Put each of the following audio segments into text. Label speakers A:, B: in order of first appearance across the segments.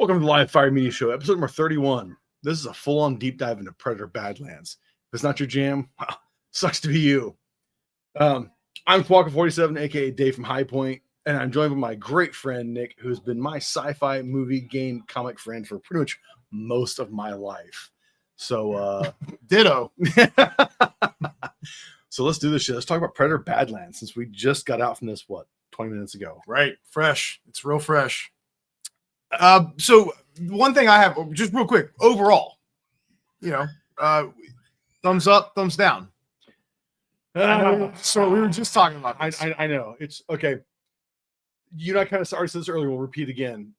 A: Welcome to the Live Fire Media Show, episode number 31. This is a full-on deep dive into Predator Badlands. If it's not your jam, well, sucks to be you. I'm Squawka47, aka Dave from High Point, and I'm joined by my great friend Nick, who's been my sci-fi movie, game, comic friend for pretty much most of my life. So,
B: ditto.
A: So let's do this shit. Let's talk about Predator Badlands since we just got out from this, 20 minutes ago.
B: Right, fresh. It's real fresh. So one thing I have, just real quick, overall, thumbs up, thumbs down. So we were just talking about this.
A: I know. It's okay. You and I kind of started this earlier. We'll repeat again.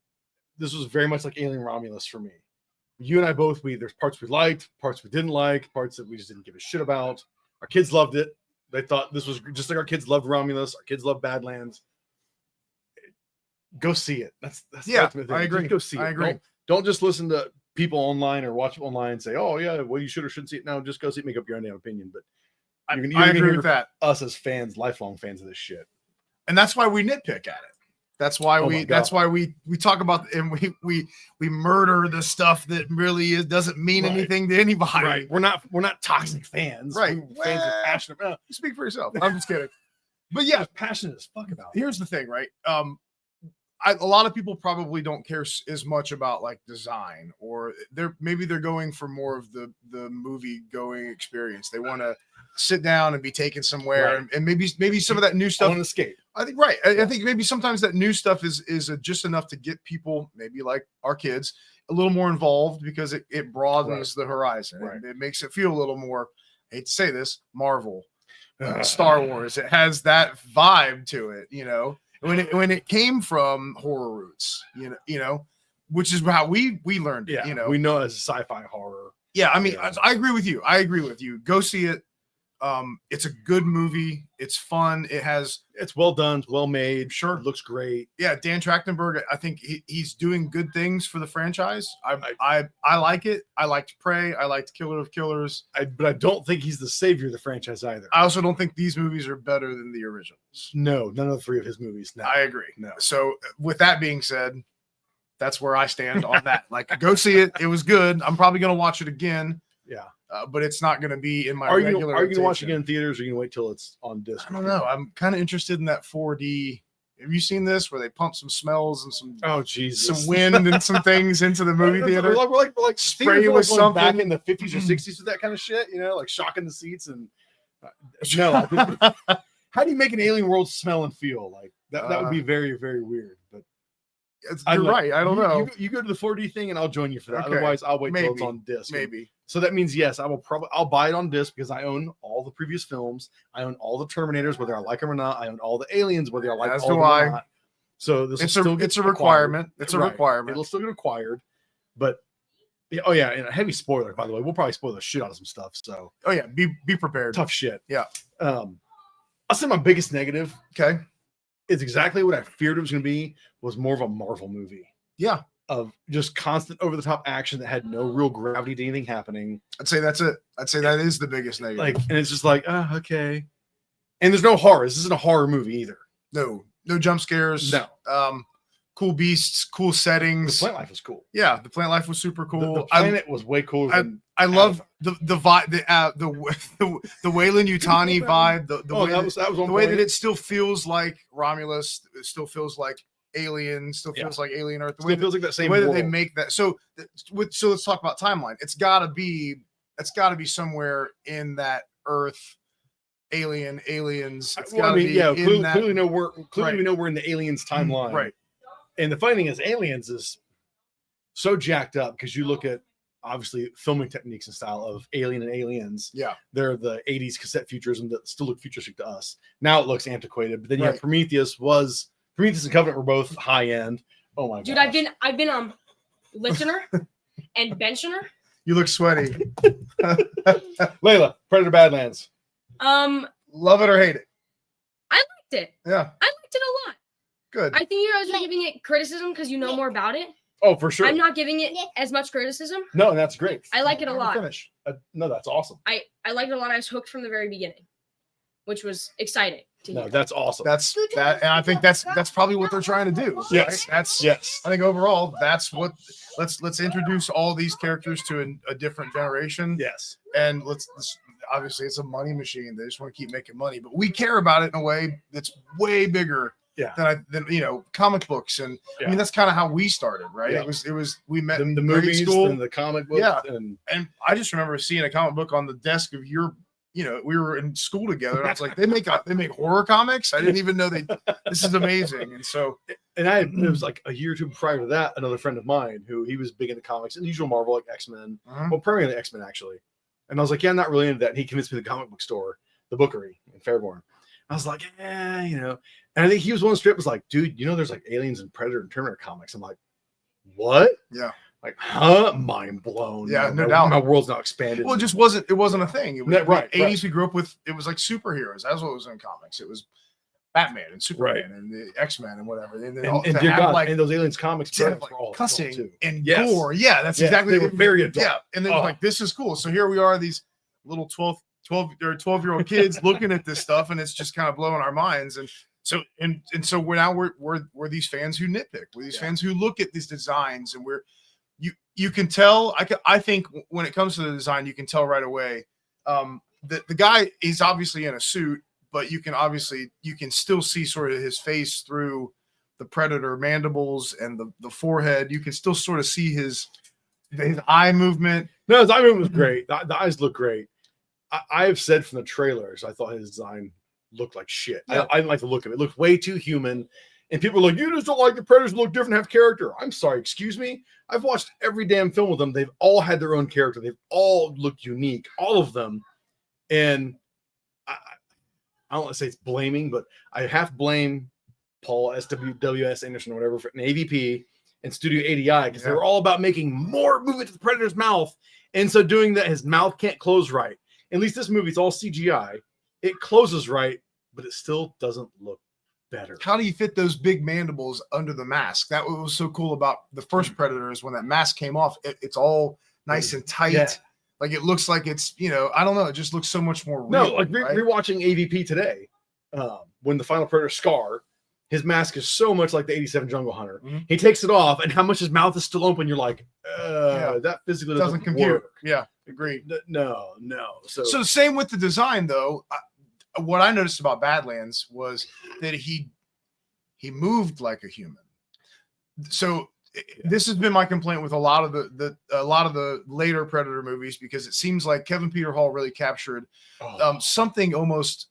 A: This was very much like Alien Romulus for me. You and I both, there's parts we liked, parts we didn't like, parts that we just didn't give a shit about. Our kids loved it. They thought this was just like our kids loved Romulus. Our kids loved Badlands. Go see it. That's
B: yeah,
A: the ultimate thing.
B: I agree.
A: Just go see it.
B: I agree.
A: Don't just listen to people online or watch online and say, "Oh yeah, well you should or shouldn't see it." No, just go see it. Make up your own damn opinion. But
B: I agree with that.
A: Us as fans, lifelong fans of this shit,
B: and that's why we nitpick at it. That's why we talk about and we murder the stuff that really doesn't mean anything to anybody.
A: Right. We're not toxic fans.
B: Right.
A: Fans are passionate.
B: You speak for yourself. I'm just kidding. But yeah,
A: passionate as fuck about it.
B: Here's the thing, right? A lot of people probably don't care as much about like design, or they're going for more of the movie going experience. They want to sit down and be taken somewhere,
A: right.
B: and maybe some of that new stuff.
A: On escape.
B: I think right. I think maybe sometimes that new stuff is just enough to get people, maybe like our kids, a little more involved because it broadens the horizon.
A: Right.
B: It makes it feel a little more. I hate to say this, Marvel, Star Wars. It has that vibe to it, When it came from horror roots, which is how we learned it,
A: we know it as sci-fi horror.
B: Yeah, I mean, I agree with you. Go see it. It's a good movie. It's fun.
A: It's well done. It's well made.
B: Sure,
A: it looks great.
B: Yeah, Dan Trachtenberg. I think he's doing good things for the franchise. I like it. I liked Prey. I liked Killer of Killers.
A: But I don't think he's the savior of the franchise either.
B: I also don't think these movies are better than the originals.
A: No, none of the three of his movies. No.
B: I agree.
A: No.
B: So with that being said, that's where I stand on that. Like, go see it. It was good. I'm probably gonna watch it again.
A: Yeah.
B: But it's not going to be in my
A: regular.
B: Are you going
A: to watch it again in theaters, or are you going to wait till it's on disc?
B: I don't know. I'm kind of interested in that 4D. Have you seen this where they pump some smells and some wind and some things into the movie theater?
A: We're like
B: spray with something
A: back in the 50s or 60s with that kind of shit, like shocking the seats and no. How do you make an alien world smell and feel like that? That would be very, very weird. But
B: you're right. I don't know.
A: You go to the 4D thing, and I'll join you for that. Okay. Otherwise, I'll wait till it's on disc.
B: Maybe.
A: So that means yes, I'll buy it on disc because I own all the previous films. I own all the Terminators, whether I like them or not. I own all the Aliens, whether I like them or not. So it's
B: a requirement. It's a requirement.
A: It'll still get acquired. But oh yeah, and a heavy spoiler, by the way. We'll probably spoil the shit out of some stuff. So
B: be prepared.
A: Tough shit.
B: Yeah.
A: I'll say my biggest negative.
B: Okay.
A: It's exactly what I feared it was going to be. Was more of a Marvel movie.
B: Yeah.
A: Of just constant over-the-top action that had no real gravity to anything happening.
B: I'd say that's it. I'd say that is the biggest negative.
A: And it's just like, okay. And there's no horror. This isn't a horror movie either.
B: No jump scares.
A: No.
B: Cool beasts, cool settings.
A: The plant life was cool.
B: Yeah, the plant life was super cool.
A: The planet was way cooler.
B: I love the vibe, the Wayland Yutani vibe. The way that it still feels like Romulus. It still feels like Alien. Still feels like Alien Earth.
A: It feels like that same
B: way
A: world.
B: that they make that. So let's talk about timeline. It's got to be somewhere in that Earth. Aliens. It's clearly we know we're in the Aliens timeline,
A: right? And the funny thing is, Aliens is so jacked up because you look at obviously filming techniques and style of Alien and Aliens.
B: Yeah,
A: they're the '80s cassette futurism that still look futuristic to us. Now it looks antiquated, but then you have Prometheus and Covenant were both high end. Oh my god,
C: dude! I've been liftener and benchiner.
B: You look sweaty.
A: Layla, Predator Badlands.
B: Love it or hate it?
C: I liked it.
B: Yeah.
C: I liked it a lot.
B: Good.
C: I think you guys are giving it criticism because you know more about it.
A: Oh, for sure.
C: I'm not giving it as much criticism.
A: No, that's great.
C: I like it a lot.
A: No, that's awesome.
C: I liked it a lot. I was hooked from the very beginning. which was exciting to hear.
A: No, that's awesome.
B: That's that, and I think that's probably what they're trying to do.
A: Yes.
B: Right? That's
A: yes.
B: I think overall that's what let's introduce all these characters to a different generation.
A: Yes.
B: And let's obviously it's a money machine. They just want to keep making money, but we care about it in a way that's way bigger than you know, comic books. And I mean, that's kind of how we started, right?
A: Yeah.
B: It was we met
A: the
B: in
A: movies
B: grade school
A: and the comic books.
B: Yeah.
A: And
B: I just remember seeing a comic book on the desk of your, you know, we were in school together, and I was like, they make horror comics. I didn't even know this is amazing. And so,
A: and it was like a year or two prior to that, another friend of mine who he was big into comics and usual Marvel, like X-Men, well, primarily X-Men actually. And I was like, yeah, I'm not really into that. And he convinced me the comic book store, the Bookery in Fairborn. I was like, yeah, you know. And I think he was one strip was like, dude, you know, there's like Aliens and Predator and Terminator comics. I'm like, what?
B: Yeah.
A: Like, huh? Mind blown.
B: Yeah,
A: man.
B: no doubt.
A: My world's now expanded.
B: Well, it wasn't a thing. It was
A: right.
B: 80s. We grew up with, it was like superheroes. That's what was in comics. It was Batman and Superman and the X-Men and whatever. And
A: dear God, and those Aliens comics
B: like
A: were all
B: cussing
A: too.
B: and gore. Yeah, that's exactly.
A: They were very adult.
B: Yeah, and they were like, this is cool. So here we are, these little 12-year-old kids looking at this stuff, and it's just kind of blowing our minds. And so so we're these fans who nitpick. We're these fans who look at these designs, and you can tell. I think when it comes to the design, you can tell right away. The guy is obviously in a suit, but you can still see sort of his face through the Predator mandibles and the forehead. You can still sort of see his eye movement.
A: No, his eye movement was great. The eyes look great. I have said from the trailers, I thought his design looked like shit.
B: Yeah.
A: I didn't like the look of it. It looked way too human. And people are like, you just don't like the Predators look different, have character. I'm sorry, excuse me. I've watched every damn film with them. They've all had their own character. They've all looked unique, all of them. And I don't want to say it's blaming, but I half blame Paul SWWS Anderson or whatever for an AVP and Studio ADI because they were all about making more movement to the Predator's mouth. And so doing that, his mouth can't close right. At least this movie, it's all CGI. It closes right, but it still doesn't look better.
B: How do you fit those big mandibles under the mask? That was so cool about the first Predator is when that mask came off, it's all nice and tight.
A: Yeah.
B: Like it looks like it's, you know, I don't know. It just looks so much more real.
A: No, like rewatching AVP today, when the final Predator Scar, his mask is so much like the 87 Jungle Hunter.
B: Mm-hmm.
A: He takes it off, and how much his mouth is still open, you're like, that physically doesn't compute.
B: Work. Yeah, agreed.
A: No.
B: So same with the design, though. What I noticed about Badlands was that he moved like a human. So this has been my complaint with a lot of the later Predator movies, because it seems like Kevin Peter Hall really captured something almost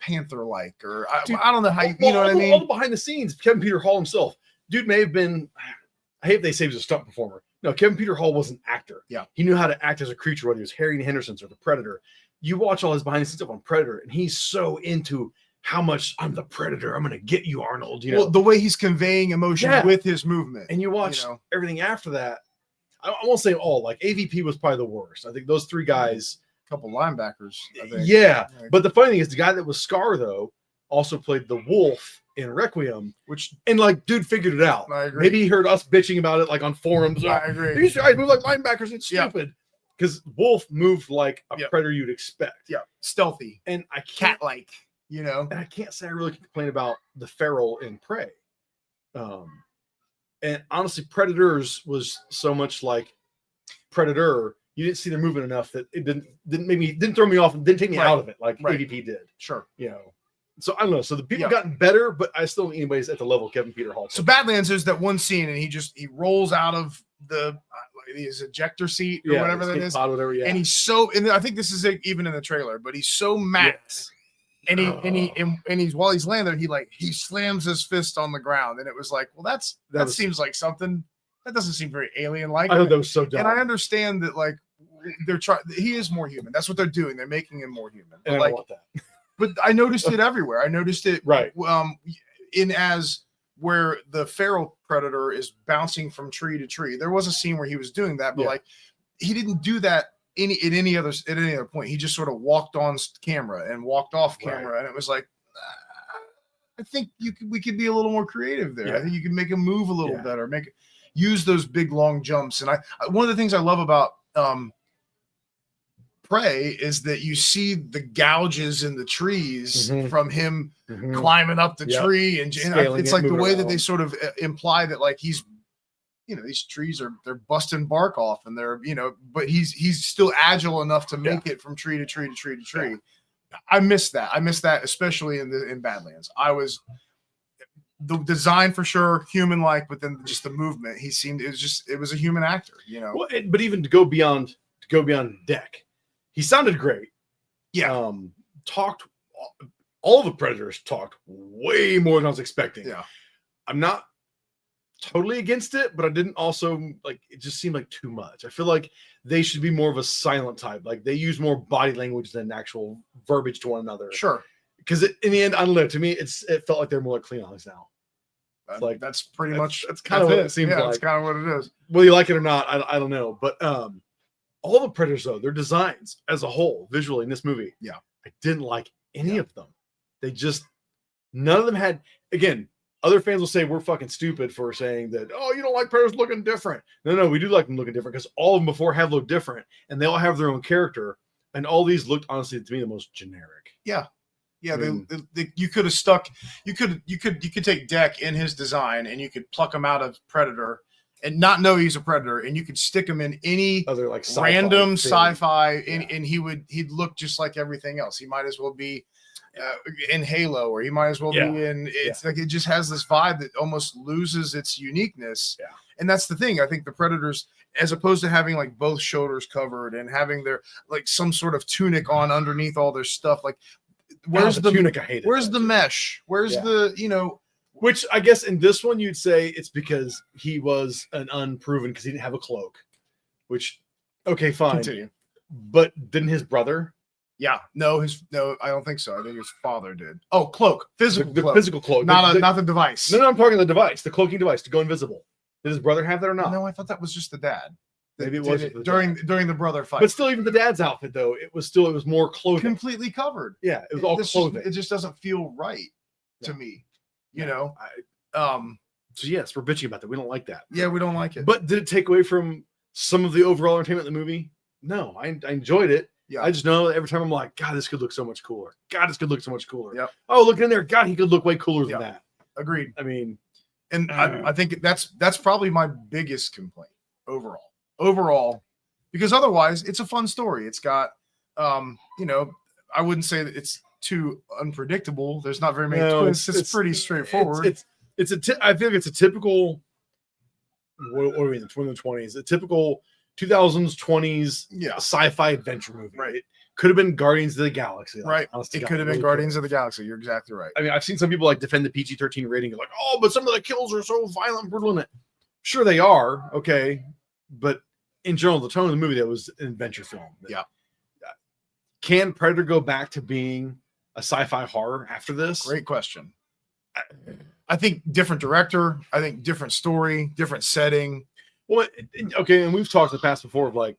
B: Panther-like, or I don't know how you know what I mean.
A: All the behind the scenes, Kevin Peter Hall himself, dude may have been. I hate they say he was a stunt performer. No, Kevin Peter Hall was an actor.
B: Yeah,
A: he knew how to act as a creature, whether he was Harry Henderson's or the Predator. You watch all his behind the scenes stuff on Predator, and he's so into how much I'm the Predator. I'm going to get you, Arnold. You know,
B: well, the way he's conveying emotion with his movement.
A: And you watch everything after that. I won't say all. Like AVP was probably the worst. I think those three guys.
B: A couple linebackers. I think.
A: Yeah, but the funny thing is, the guy that was Scar though also played the Wolf in Requiem, and dude figured it out.
B: I agree.
A: Maybe he heard us bitching about it like on forums.
B: I agree.
A: These guys move like linebackers. It's stupid. Because Wolf moved like a Predator you'd expect.
B: Yeah, stealthy
A: and
B: cat-like, you know.
A: And I can't say I really complain about the Feral in Prey. And honestly, Predators was so much like Predator. You didn't see their movement enough that it didn't throw me off and didn't take me out of it like AVP did.
B: Sure,
A: you know. So I don't know. So the people gotten better, but I still don't think anybody's at the level of Kevin Peter Hall.
B: So Badlands is that one scene, and he rolls out of his ejector seat or whatever that is, and he's so. And I think this is even in the trailer, but he's so mad, and he's while he's laying there, he slams his fist on the ground, and it was like, well, that seems like something that doesn't seem very alien-like.
A: I thought that was so dumb.
B: And I understand that they're trying. He is more human. That's what they're doing. They're making him more human.
A: And I don't want that.
B: But I noticed it everywhere. I noticed it where the feral Predator is bouncing from tree to tree. There was a scene where he was doing that, but he didn't do that at any other point. He just sort of walked on camera and walked off camera, and it was like, I think we could be a little more creative there. I think you can make him move a little better, use those big long jumps. And one of the things I love about Prey is that you see the gouges in the trees
A: Mhm.
B: from him
A: Mhm.
B: climbing up the
A: Yep.
B: tree, and
A: Scaling
B: it's
A: it,
B: like the
A: moving
B: way that they
A: around.
B: sort of imply that like he's, these trees they're busting bark off, and they're, but he's still agile enough to make it from tree to tree to tree to tree. I miss that. Especially in Badlands. The design for sure, human like, but then just the movement. It was a human actor,
A: Well, but even to go beyond Deck, he sounded great.
B: Yeah.
A: Talked. All the Predators talked way more than I was expecting.
B: Yeah.
A: I'm not totally against it, but I didn't also like it. Just seemed like too much. I feel like they should be more of a silent type. Like they use more body language than actual verbiage to one another.
B: Sure.
A: Because in the end, I don't know. To me, it felt like they're more like Klingons now. It's like
B: that's pretty much
A: that's kind of what it seems like.
B: That's kind of what it is.
A: Whether you like it or not, I don't know. But all the Predators though, their designs as a whole, visually in this movie, I didn't like any of them. They just none of them had. Again, other fans will say we're fucking stupid for saying that. Oh, you don't like Predators looking different. No, we do like them looking different because all of them before have looked different, and they all have their own character. And all these looked honestly to me the most generic.
B: Yeah. Yeah,
A: I mean,
B: you could have stuck. You could take Deck in his design, and you could pluck him out of Predator, and not know he's a Predator, and you could stick him in any
A: other like sci-fi
B: random
A: thing.
B: sci-fi, and he'd look just like everything else. He might as well be in Halo, or he might as well be in. It's like it just has this vibe that almost loses its uniqueness.
A: Yeah,
B: and that's the thing. I think the Predators, as opposed to having like both shoulders covered and having their like some sort of tunic on underneath all their stuff, like. Where's the
A: tunic? I hate it.
B: Where's the mesh? Where's the
A: Which I guess in this one you'd say it's because he was an unproven because he didn't have a cloak. Which, okay, fine.
B: Continue.
A: But didn't his brother?
B: Yeah, no, I don't think so. I think his father did. Oh, cloak, physical,
A: the
B: cloak.
A: physical cloak,
B: not the device.
A: No, I'm talking the device, the cloaking device to go invisible. Did his brother have that or not?
B: No, I thought that was just the dad.
A: Maybe it was
B: during the brother fight.
A: But still, even the dad's outfit though, it was more clothing,
B: completely covered.
A: Yeah, it was all clothing.
B: It just doesn't feel right to me. So
A: yes, we're bitching about that. We don't like that.
B: Yeah, we don't like it.
A: But did it take away from some of the overall entertainment of the movie? No, I enjoyed it.
B: Yeah.
A: I just know every time I'm like, God, this could look so much cooler. God, this could look so much cooler.
B: Yep.
A: Oh, look in there. God, he could look way cooler than that.
B: Agreed.
A: I mean,
B: and I think that's probably my biggest complaint overall, because otherwise it's a fun story. It's got, I wouldn't say that it's too unpredictable. There's not very many twists. It's pretty straightforward.
A: I feel like it's a typical, what do we mean, the 20s, a typical 2000s, 20s sci-fi adventure movie.
B: Right.
A: It could have been Guardians of the Galaxy.
B: Right. It could have been Guardians of the Galaxy. You're exactly right.
A: I mean, I've seen some people like defend the PG-13 rating. Like, oh, but some of the kills are so violent and brutal in it. Sure, they are. Okay. But in general, the tone of the movie, that was an adventure film.
B: Yeah.
A: Can Predator go back to being a sci-fi horror after this?
B: Great question. I think different director. I think different story, different setting.
A: Well, okay, and we've talked in the past before of like,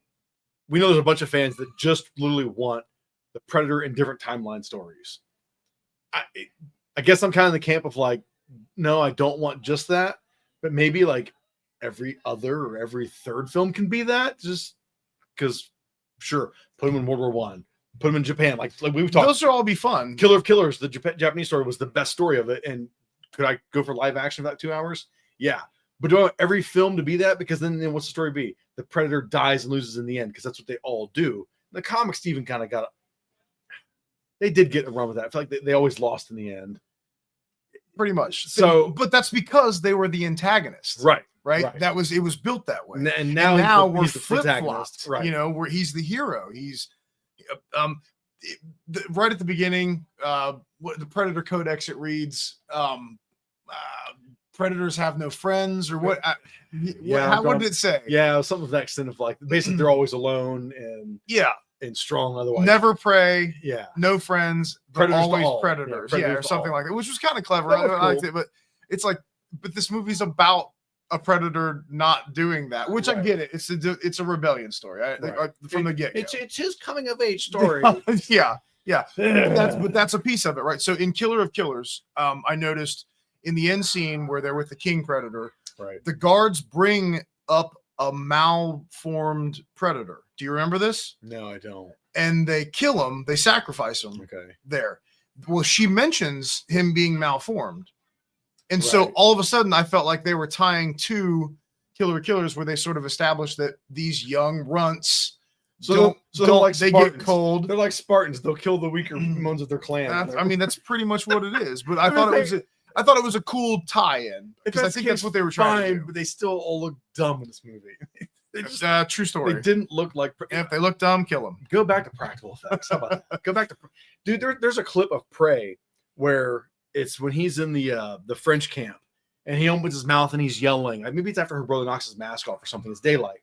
A: we know there's a bunch of fans that just literally want the Predator in different timeline stories. I guess I'm kind of in the camp of like, no, I don't want just that, but maybe like every other or every third film can be that, just because, sure, put him in World War One, put him in Japan, like we've talked.
B: Those will all be fun.
A: Killer of Killers, the Japanese story was the best story of it, and could I go for live action for that 2 hours? Yeah. But do I want every film to be that? Because then what's the story be? The Predator dies and loses in the end, because that's what they all do. The comics even kind of they did get a run with that. I feel like they always lost in the end.
B: Pretty much.
A: So,
B: but that's because they were the antagonists.
A: Right.
B: It was built that way.
A: And now
B: we're
A: he's the
B: flip-flopped.
A: Right.
B: Where he's the hero. He's right at the beginning, what the Predator Codex, it reads, Predators have no friends, or what? What did it say?
A: Yeah, something to that extent of like basically they're always alone and strong otherwise.
B: Never prey.
A: Yeah.
B: No friends.
A: Predators
B: always
A: all.
B: predators.
A: Predators
B: or something like that, which was kind of clever.
A: I
B: liked it, but it's like, but this movie's about a predator not doing that, which I get it. It's a rebellion story from the get-go.
A: It's his coming of age story.
B: yeah. But that's a piece of it, right? So in Killer of Killers, I noticed in the end scene where they're with the king predator,
A: right,
B: the guards bring up a malformed predator. Do you remember this?
A: No, I don't.
B: and they kill him. They sacrifice him
A: Okay.
B: there. Well, she mentions him being malformed. And so
A: Right.
B: all of a sudden I felt like they were tying to Killer Killers, where they sort of established that these young runts
A: So they're like
B: they
A: Spartans.
B: get cold.
A: They're like Spartans. They'll kill the weaker members of their clan.
B: I mean, that's pretty much what it is. But I
A: mean,
B: thought it was a cool tie-in, because I think that's what they were trying to do.
A: But they still all look dumb in this movie. They just,
B: True story.
A: they didn't look like.
B: And if they look dumb, kill them.
A: Go back to practical effects. How about that? Go back to, dude. There's a clip of Prey where it's when he's in the French camp and he opens his mouth and he's yelling. Maybe it's after her brother knocks his mask off or something. It's daylight,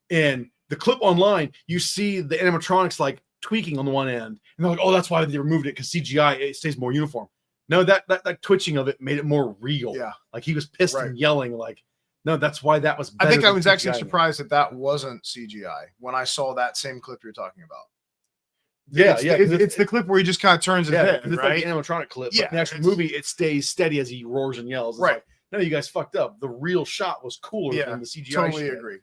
A: and the clip online you see the animatronics like tweaking on the one end, and they're like, "Oh, that's why they removed it, because CGI it stays more uniform." No, that twitching of it made it more real.
B: Yeah,
A: like he was pissed
B: right.
A: and yelling. Like, no, that's why that was.
B: I think I
A: than
B: was actually
A: CGI.
B: surprised that wasn't CGI when I saw that same clip you're talking about.
A: Yeah,
B: it's
A: yeah.
B: it's the clip where he just kind of turns his head,
A: it's
B: right?
A: like the animatronic clip.
B: Yeah,
A: But in the actual movie, it stays steady as he roars and yells. It's
B: right.
A: Like, no, you guys fucked up. The real shot was cooler than the CGI.
B: Totally
A: shit.
B: agree.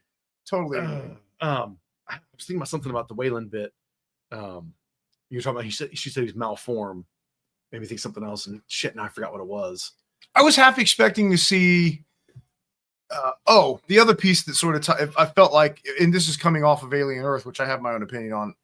B: Totally agree.
A: I was thinking about something about the Wayland bit. You were talking about. She said he's malformed. Made me think something else, and shit. Now I forgot what it was.
B: I was half expecting to see. The other piece that sort of I felt like, and this is coming off of Alien Earth, which I have my own opinion on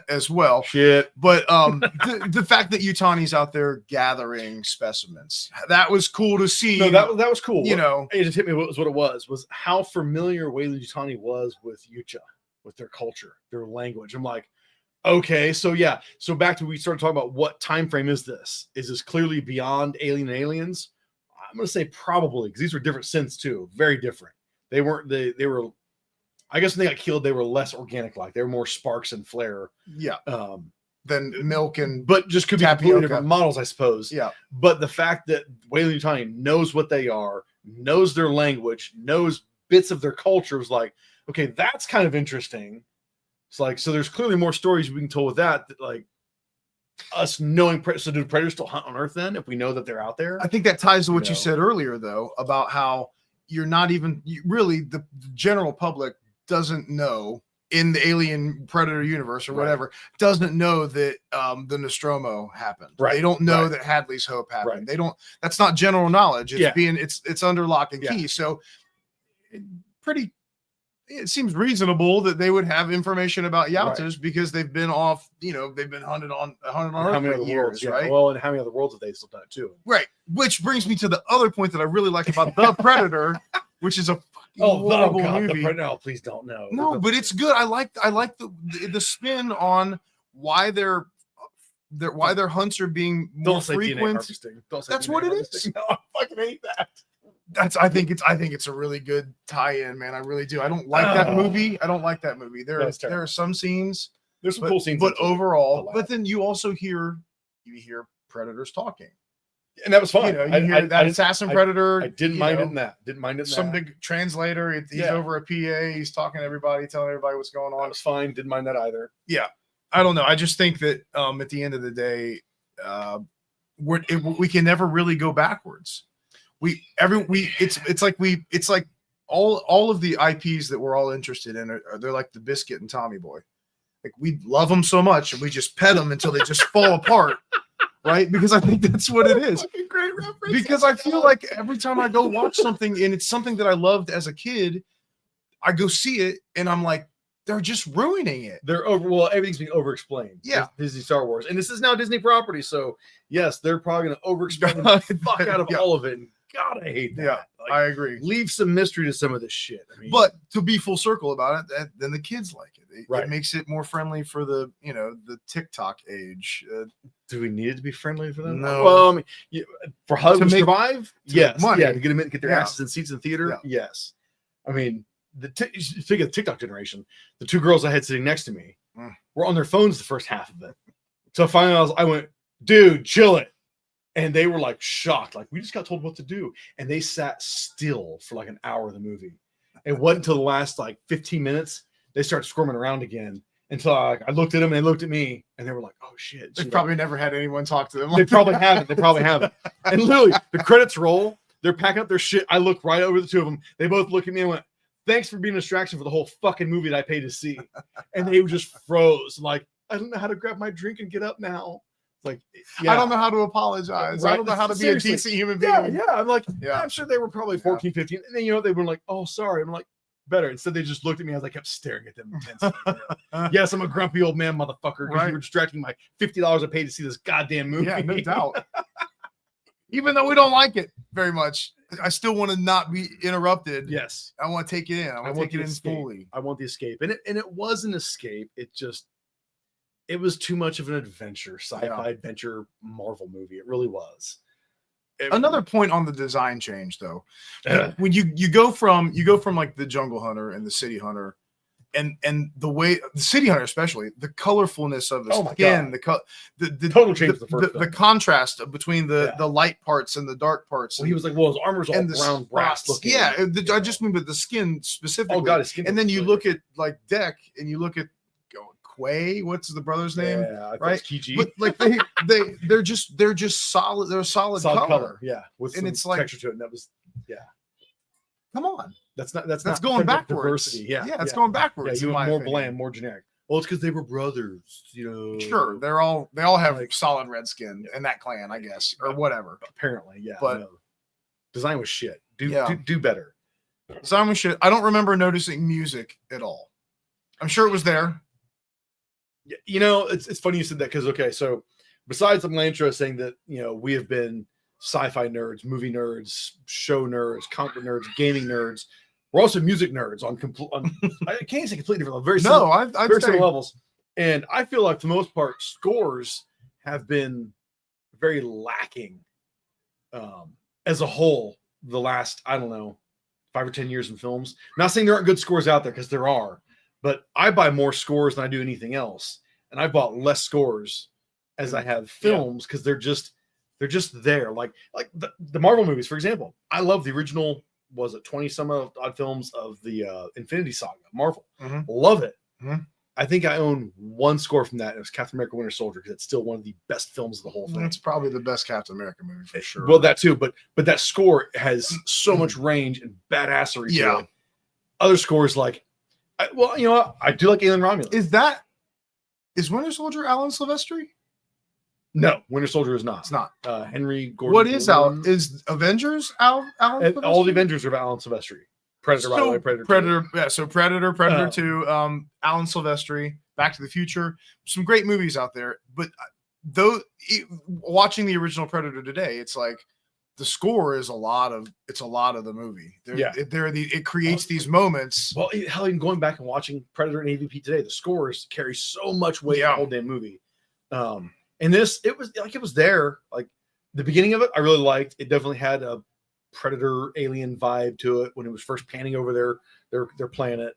B: as well.
A: Shit.
B: But the fact that Yutani's out there gathering specimens, that was cool to see.
A: No, that was cool.
B: You know,
A: it just hit me. What it was how familiar Weyland-Yutani was with Yucha, with their culture, their language. I'm like, okay, so yeah. So back to we started talking about what time frame is this? Is this clearly beyond Alien and Aliens? I'm gonna say probably, because these were different synths too, very different. They weren't they were. I guess when they got killed, they were less organic like. They were more sparks and flare.
B: Yeah. Than milk and
A: but just could be completely different models, I suppose.
B: Yeah.
A: But the fact that Weyland-Yutani knows what they are, knows their language, knows bits of their culture was like, okay, that's kind of interesting. It's like, so there's clearly more stories we can tell with that like us knowing. So do predators still hunt on Earth then if we know that they're out there?
B: I think that ties to what you
A: No.
B: said earlier, though, about how you're not even really the general public doesn't know in the Alien Predator universe or
A: Right.
B: whatever, doesn't know that the Nostromo happened.
A: Right.
B: They don't know
A: Right.
B: that Hadley's Hope happened.
A: Right.
B: They don't. That's not general knowledge. It's
A: Yeah.
B: it's under lock and key.
A: Yeah.
B: So it seems reasonable that they would have information about Yaltas because they've been off. They've been hunted on
A: how
B: Earth
A: many
B: for
A: other
B: years,
A: worlds? Yeah.
B: right?
A: Well, and how many other worlds have they still done it too?
B: Right. Which brings me to the other point that I really like about The Predator, which is a horrible movie.
A: No, please don't. No,
B: No, but it's good. I like the spin on why their hunts are being more
A: don't say DNA
B: frequent.
A: harvesting. Don't say
B: That's
A: DNA
B: what it is.
A: harvesting. No, I fucking hate that.
B: I think it's a really good tie-in, man. I really do. I don't like that movie. I don't like that movie. There are some scenes.
A: There's some cool scenes,
B: but
A: in it,
B: overall,
A: too.
B: but then you also hear predators talking.
A: And that was fun.
B: You hear that assassin predator.
A: I didn't mind it in that. Didn't mind it in
B: some
A: that.
B: big translator. He's over a PA. He's talking to everybody, telling everybody what's going on.
A: That was fine. Didn't mind that either.
B: Yeah, I don't know. I just think that at the end of the day, we can never really go backwards. It's like all of the IPs that we're all interested in they're like the Biscuit and Tommy Boy. Like we love them so much and we just pet them until they just fall apart. Right? Because I think that's what it is.
A: Great reference.
B: Because I feel like every time I go watch something and it's something that I loved as a kid, I go see it and I'm like, they're just ruining it.
A: They're everything's being over-explained.
B: Yeah.
A: Disney Star Wars. And this is now Disney property. So yes, they're probably gonna over-explain the fuck out of all of it. And God, I hate that.
B: Yeah, I agree.
A: Leave some mystery to some of this shit. I mean,
B: but to be full circle about it, then the kids like it.
A: Right.
B: It makes it more friendly for the TikTok age.
A: do we need it to be friendly for them?
B: No.
A: Well, I mean, for how to
B: make-
A: survive, yes.
B: money.
A: Yeah, to get them in, get their
B: Yeah.
A: asses in seats in theater,
B: Yeah.
A: yes. I mean, speaking of the TikTok generation, the two girls I had sitting next to me were on their phones the first half of it. So finally, I went, dude, chill it. And they were like shocked, like we just got told what to do. And they sat still for like an hour of the movie. It wasn't until the last like 15 minutes they started squirming around again. Until I looked at them and they looked at me and they were like, oh shit.
B: They've probably never had anyone talk to them.
A: They probably haven't. They probably haven't. And literally, the credits roll. They're packing up their shit. I look right over the two of them. They both look at me and went, thanks for being a distraction for the whole fucking movie that I paid to see. And they just froze. Like, I don't know how to grab my drink and get up now. Like,
B: I don't know how to apologize.
A: Right.
B: I don't know how to be
A: Seriously.
B: a decent human being.
A: Yeah. I'm like,
B: Yeah.
A: I'm sure they were probably 14, 15. And then, they were like, oh, sorry. I'm like, better. Instead, they just looked at me as I kept staring at them intensely. Yes, I'm a grumpy old man, motherfucker, because you were distracting my $50 I paid to see this goddamn movie.
B: Yeah, no doubt. Even though we don't like it very much, I still want to not be interrupted.
A: Yes.
B: I want to take it in. I want to take it in fully.
A: I want the escape. And it was an escape. It was too much of an adventure, sci-fi adventure Marvel movie. It really was.
B: Another point on the design change, though, when you go from like the Jungle Hunter and the City Hunter, and the way the City Hunter, especially the colorfulness of the skin, the total change, the contrast between the light parts and the dark parts.
A: Well, he was like, well, his armor's all brown brass looking.
B: Yeah, I just mean, but the skin specifically.
A: Oh god, his skin.
B: And then you look at like Deck, and you look at Quay, what's the brother's name?
A: Yeah,
B: right.
A: Kiji.
B: But like they're just solid. They're a solid color.
A: Yeah, with some
B: it's
A: texture to it. And that was
B: Come on,
A: that's not
B: going backwards.
A: Diversity. Yeah,
B: it's going backwards.
A: Yeah, you went more bland, more generic. Well, it's because they were brothers.
B: Sure, they all have like solid red skin in that clan, I guess, or whatever.
A: Apparently, yeah.
B: But
A: design was shit. Do better.
B: Design was shit. I don't remember noticing music at all. I'm sure it was there.
A: It's funny you said that because so besides Melantra saying that we have been sci-fi nerds, movie nerds, show nerds, comic book nerds, gaming nerds, we're also music nerds on I can't say completely different, very similar,
B: I'd
A: very
B: say
A: similar levels. And I feel like for the most part, scores have been very lacking as a whole the last 5 or 10 years in films. I'm not saying there aren't good scores out there, because there are. But I buy more scores than I do anything else, and I bought less scores as I have films because they're just there. Like the Marvel movies, for example. I love the original. Was it 20 some odd films of the Infinity Saga, Marvel?
B: Mm-hmm.
A: Love it.
B: Mm-hmm.
A: I think I own one score from that. And it was Captain America: Winter Soldier, because it's still one of the best films of the whole thing.
B: It's probably the best Captain America movie for sure.
A: Well, that too, but that score has so much range and badassery.
B: Yeah.
A: To it. Other scores like. I do like Alien Romulus.
B: Is Winter Soldier Alan Silvestri?
A: No, Winter Soldier is not.
B: It's not.
A: Henry Gordon.
B: What is Is Avengers Alan Silvestri?
A: All the Avengers are about Alan Silvestri. Predator, by the way.
B: Predator. 2. Yeah, so Predator 2, Alan Silvestri, Back to the Future. Some great movies out there. But watching the original Predator today, it's like the score is a lot of the movie. It creates these moments.
A: Well, hell, even going back and watching Predator and AVP today, the scores carry so much weight in the whole damn movie. And this, it was there. Like the beginning of it, I really liked. It definitely had a Predator alien vibe to it when it was first panning over their planet.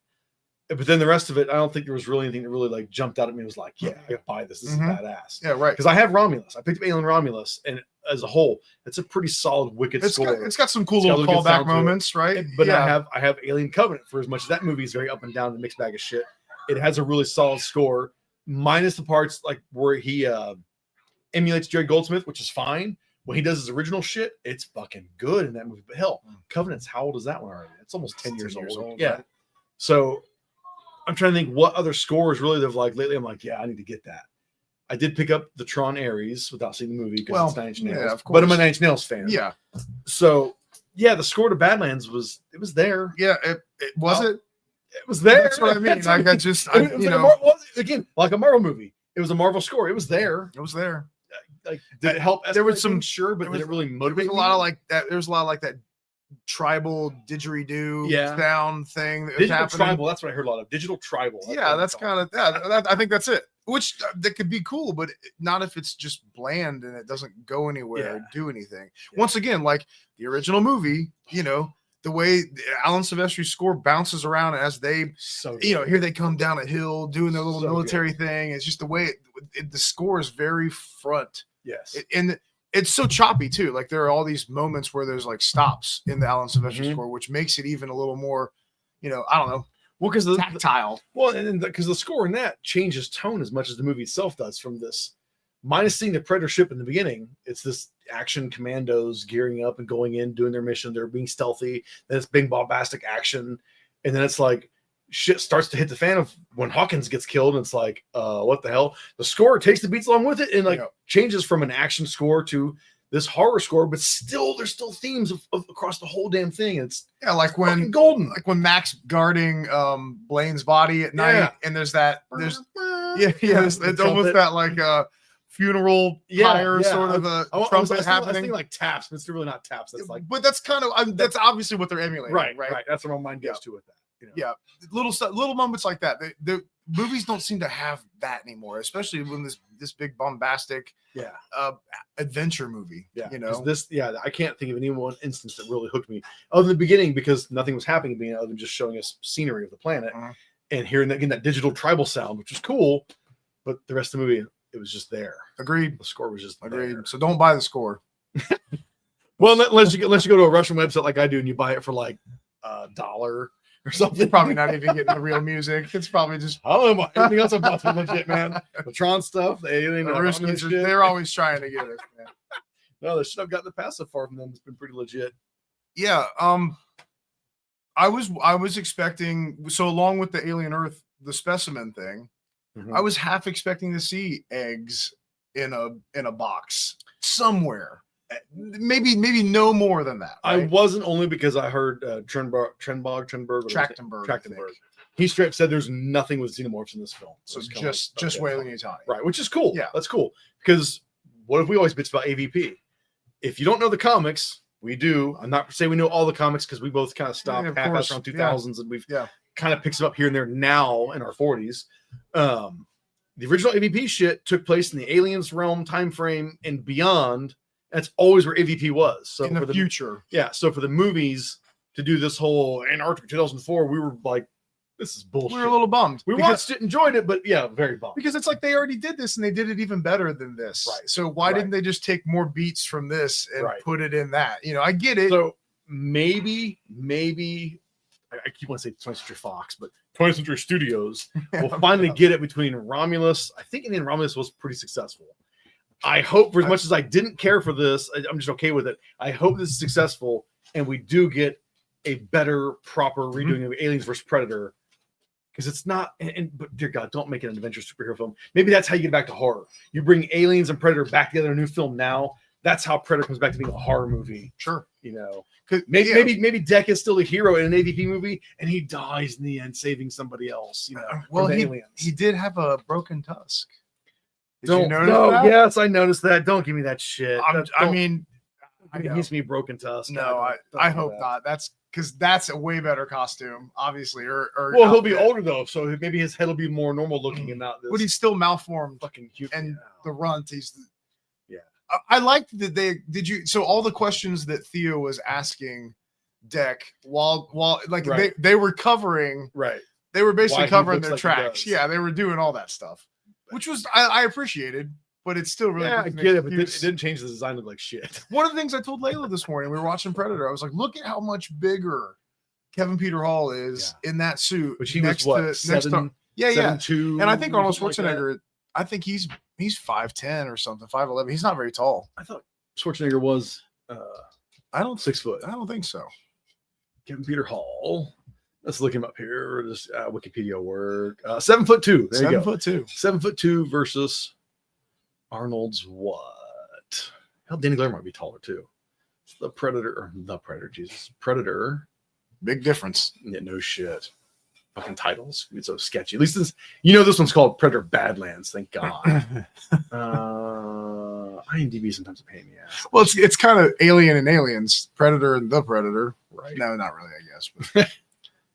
A: But then the rest of it, I don't think there was really anything that really like jumped out at me. It was like, yeah, I gotta buy this. This is badass.
B: Yeah, right.
A: Because I have Romulus. I picked up Alien Romulus, and as a whole, it's a pretty solid, wicked score.
B: It's got some cool little callback moments, right?
A: But I have Alien Covenant. For as much as that movie is very up and down, and mixed bag of shit, it has a really solid score, minus the parts like where he emulates Jerry Goldsmith, which is fine. When he does his original shit, it's fucking good in that movie. But hell, Covenant's, how old is that one already? It's almost 10 years old. Yeah. Right? So I'm trying to think what other scores really they've like lately. I'm like, yeah, I need to get that. I did pick up the Tron Ares without seeing the movie because it's Nine Inch Nails.
B: Yeah, of course.
A: But I'm a Nine Inch Nails fan.
B: Yeah.
A: So yeah, the score to Badlands was there.
B: Yeah, it was. It
A: was there.
B: That's what I mean. Like
A: again, like a Marvel movie. It was a Marvel score. It was there.
B: It was there.
A: Like, did it help?
B: There was some
A: but did it really motivate?
B: There was a lot of like that. There was a lot of like that tribal didgeridoo sound thing that was happening.
A: Tribal. That's what I heard a lot of. Digital tribal.
B: That's kind of I think that's it. Which that could be cool, but not if it's just bland and it doesn't go anywhere or do anything. Yeah. Once again, like the original movie, the way Alan Silvestri's score bounces around as they, here they come down a hill doing their little military thing. It's just the way the score is very front.
A: Yes.
B: And it's so choppy too. Like there are all these moments where there's like stops in the Alan Silvestri score, which makes it even a little more, I don't know.
A: Well, because the
B: tactile.
A: Well, and because the score in that changes tone as much as the movie itself does. From this, minus seeing the Predator ship in the beginning, it's this action commandos gearing up and going in, doing their mission. They're being stealthy. Then it's big bombastic action, and then it's like shit starts to hit the fan of when Hawkins gets killed, and it's like, what the hell? The score takes the beats along with it and like changes from an action score to this horror score, but still there's still themes of across the whole damn thing. It's
B: like when
A: golden,
B: like when Mac's guarding Blaine's body at night, and there's it's almost that like funeral pyre sort of a trumpet happening.
A: I think like taps, but it's really not taps. That's like,
B: but that's kind of that's obviously what they're emulating, right?
A: That's where my mind goes to with that.
B: Yeah, little moments like that. The movies don't seem to have that anymore, especially when this big bombastic adventure movie.
A: I can't think of any one instance that really hooked me other than the beginning, because nothing was happening other than just showing us scenery of the planet and hearing that digital tribal sound, which was cool. But the rest of the movie, it was just there.
B: Agreed.
A: The score was just
B: agreed.
A: There.
B: So don't buy the score.
A: Well, unless you go to a Russian website like I do and you buy it for like $1 or something.
B: You're probably not even getting the real music. It's probably just
A: everything else about legit, man. The Tron stuff, the Alien,
B: they're always trying to get us, man.
A: No, the shit I've gotten the pass so far from them has been pretty legit.
B: Yeah. I was expecting, so along with the Alien Earth, the specimen thing, I was half expecting to see eggs in a box somewhere. Maybe no more than that.
A: Right? I wasn't, only because I heard Trachtenberg. He straight up said there's nothing with xenomorphs in this film.
B: So just Weyland-Yutani.
A: Right, which is cool.
B: Yeah,
A: that's cool. Because what have we always bitched about AVP? If you don't know the comics, we do. I'm not saying we know all the comics because we both kind of stopped half-ass around 2000s and we've kind of picked it up here and there now in our 40s. The original AVP shit took place in the aliens realm time frame and beyond. That's always where AVP was. So
B: in the future.
A: Yeah. So for the movies to do this whole Antarctica 2004, we were like, this is bullshit.
B: We were a little bummed.
A: We watched it, enjoyed it, but very bummed.
B: Because it's like they already did this and they did it even better than this. Right. So why didn't they just take more beats from this and put it in that? I get it.
A: So maybe I keep wanting to say 20th Century Fox, but 20th Century Studios will finally get it between Romulus. I think Indian Romulus was pretty successful. I hope, for as much as I didn't care for this, I'm just okay with it. I hope this is successful and we do get a better, proper redoing of Aliens vs. Predator. Because it's not, but dear God, don't make it an adventure superhero film. Maybe that's how you get back to horror. You bring Aliens and Predator back together in a new film now. That's how Predator comes back to being a horror movie.
B: Sure.
A: Because maybe Deck is still the hero in an AVP movie and he dies in the end saving somebody else.
B: Well, he did have a broken tusk.
A: Did you notice that? Yes, I noticed that. Don't give me that shit.
B: I mean,
A: he needs me broken tusk.
B: No, I hope not. That's because that's a way better costume, obviously. Or
A: well, he'll be older though, so maybe his head will be more normal looking and not this.
B: But he's still malformed,
A: fucking cute.
B: And the runt, I liked that they did you. So all the questions that Theo was asking Deck while like they were covering, they were basically covering their tracks. Yeah, they were doing all that stuff. Which was I appreciated, but it's still really
A: I get it, but it didn't change the design of like shit.
B: One of the things I told Layla this morning, we were watching Predator. I was like, look at how much bigger Kevin Peter Hall is in that suit.
A: Which he was what, 7'2",
B: and I think Arnold Schwarzenegger, I think he's 5'10" or something, 5'11". He's not very tall.
A: I thought Schwarzenegger was 6 foot.
B: I don't think so.
A: Kevin Peter Hall. Let's look him up here. Just Wikipedia work. 7'2". There you go.
B: 7'2".
A: 7'2" versus Arnold's what? Hell, Danny Glover might be taller too. It's the Predator. Predator.
B: Big difference.
A: Yeah, no shit. Fucking titles. It's so sketchy. At least this one's called Predator Badlands. Thank God. IMDb sometimes a pain in the ass.
B: Well, it's kind of Alien and Aliens. Predator and the Predator.
A: Right.
B: No, not really, I guess. But.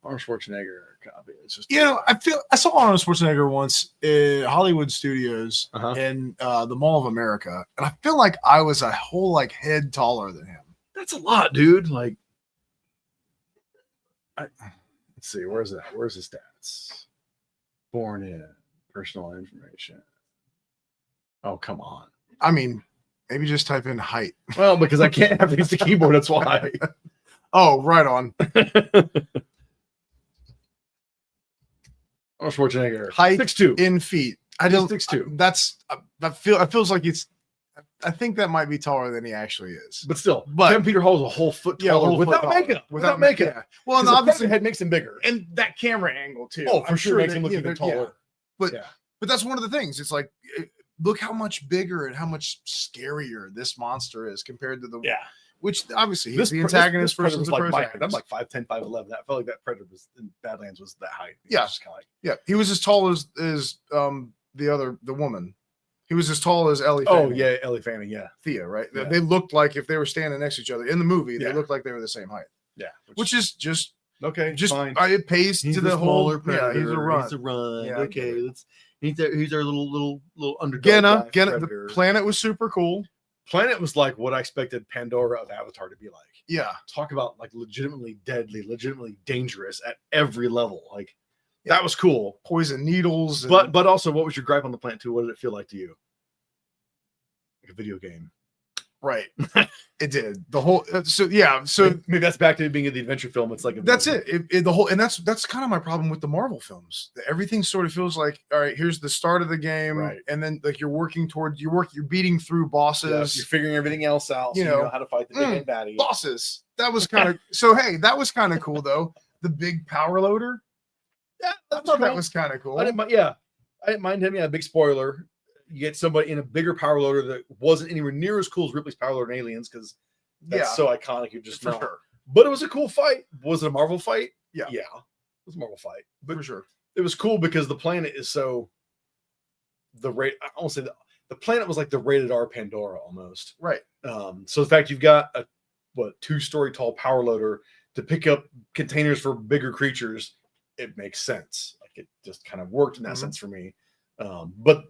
A: Arnold Schwarzenegger copy. It's just
B: I saw Arnold Schwarzenegger once in Hollywood Studios in the Mall of America, and I feel like I was a whole head taller than him.
A: That's a lot, dude. Let's see, where's that? Where's his stats? Born in personal information. Oh, come on.
B: I mean, maybe just type in height.
A: Well, because I can't have to use the keyboard. That's why.
B: Oh, right on.
A: Arnold Schwarzenegger,
B: height
A: 6'2"
B: in feet. I don't
A: 6'2".
B: That feels like it's. I think that might be taller than he actually is.
A: But still,
B: But-
A: Kevin Peter Hall is a whole foot
B: Yeah,
A: taller
B: whole foot
A: without
B: taller.
A: makeup. Without makeup.
B: Yeah. Well, and
A: And
B: obviously,
A: head makes him bigger.
B: and that camera angle too.
A: Oh, for
B: I'm
A: sure makes
B: that-
A: him look
B: yeah,
A: even
B: they're- yeah.
A: taller.
B: But
A: Yeah.
B: but that's one of the things. It's like, look how much bigger and how much scarier this monster is compared to the
A: Yeah.
B: which obviously he's the
A: This
B: antagonist
A: Predator
B: versus
A: was
B: the
A: like I'm
B: protagonist.
A: like 5'10", 5'11". I felt like that Predator was in Badlands was that height. It was
B: Yeah.
A: just kind of like,
B: Yeah, he was as tall as the woman. He was as tall as Ellie.
A: oh
B: Fanning,
A: yeah, Ellie Fanning, yeah,
B: Thea, right?
A: Yeah.
B: They looked like if they were standing next to each other in the movie, they
A: Yeah.
B: looked like they were the same height.
A: yeah.
B: Which is just
A: okay, fine.
B: it pays to the whole. Yeah, he's a run.
A: He's a run.
B: Yeah, I get
A: okay,
B: it.
A: he's our little underdog.
B: Genna,
A: guy,
B: the
A: Predator.
B: planet was super cool.
A: Planet was like what I expected Pandora of Avatar to be like.
B: Yeah,
A: Talk about like legitimately deadly, legitimately dangerous at every level. Like that was cool.
B: poison needles.
A: But also, what was your gripe on the planet too? What did it feel like to you? Like a video game.
B: right, it did the whole. So yeah, so
A: Maybe that's back to being in the adventure film. It's like
B: that's it. The whole, and that's kind of my problem with the Marvel films. Everything sort of feels like, all right, here's the start of the game,
A: Right.
B: and then like you're beating through
A: Yeah,
B: bosses.
A: you're figuring everything else out.
B: You
A: So
B: know,
A: how to fight the big baddie.
B: Bosses. That was kind of so. Hey, that was kind of cool though. The big power loader.
A: Yeah,
B: I thought that was kind of cool.
A: I didn't mind him. Yeah, big spoiler. You get somebody in a bigger power loader that wasn't anywhere near as cool as Ripley's power loader in Aliens because that's
B: Yeah.
A: so iconic. You're just
B: for
A: not.
B: sure.
A: But it was a cool fight. Was it a Marvel fight?
B: Yeah.
A: Yeah. It was a Marvel fight. But
B: For sure.
A: it was cool because the planet is so I won't say the planet was like the rated R Pandora almost.
B: Right.
A: So the fact you've got a 2-story tall power loader to pick up containers for bigger creatures, it makes sense. Like it just kind of worked in that
B: Mhm.
A: sense for me. But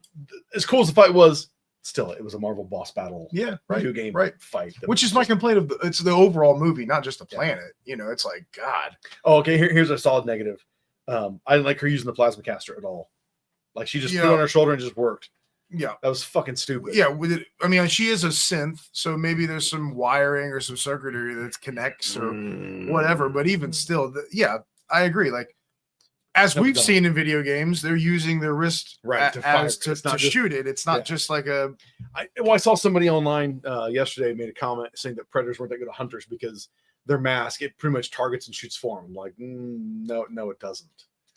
A: as cool as the fight was, still it was a Marvel boss battle.
B: Yeah. Right.
A: Video game
B: Right.
A: fight. that
B: Which
A: was
B: is my
A: just-
B: complaint of it's the overall movie, not just the
A: Yeah.
B: planet. You know, it's like God.
A: Oh, okay. Here's a solid negative. I didn't like her using the plasma caster at all. Like she just put it
B: Yeah.
A: on her shoulder and just worked.
B: Yeah.
A: That was fucking stupid.
B: Yeah. With it, I mean, she is a synth, so maybe there's some wiring or some circuitry that connects or whatever. But even still, yeah, I agree. Like as
A: No,
B: we've
A: don't.
B: seen in video games, they're using their wrist
A: Right, to fire
B: as
A: it.
B: to
A: It's not
B: to
A: just-
B: shoot it. It's not
A: yeah.
B: just like a
A: I saw somebody online yesterday made a comment saying that predators weren't that good at hunters because their mask it pretty much targets and shoots for them. I'm like, no, it doesn't.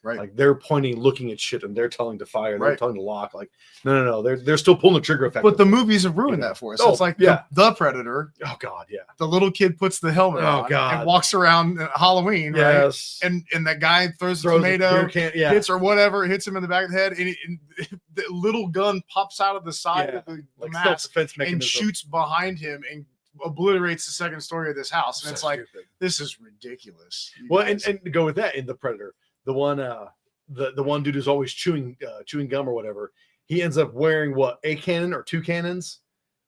B: right.
A: Like they're pointing, looking at shit, and they're telling to fire. They're
B: Right.
A: telling to lock. Like, no. They're still pulling the trigger effect.
B: But the movies have ruined
A: Yeah.
B: that for us.
A: Oh,
B: It's like
A: yeah.
B: the Predator.
A: oh god, yeah,
B: The little kid puts the helmet
A: Oh,
B: on
A: God.
B: and walks around at Halloween, right?
A: yes,
B: And that guy throws a
A: Throws a
B: tomato,
A: beer can, yeah,
B: hits or whatever, hits him in the back of the head, and the little gun pops out of the side
A: Yeah.
B: of the
A: like
B: mask
A: self-defense
B: and
A: mechanism.
B: shoots behind him and obliterates the second story of this house. And it's
A: So
B: like,
A: stupid.
B: this is ridiculous. you
A: Well,
B: guys.
A: and to go with that in the Predator, the one the one dude who's always chewing gum or whatever, he ends up wearing a cannon or 2 cannons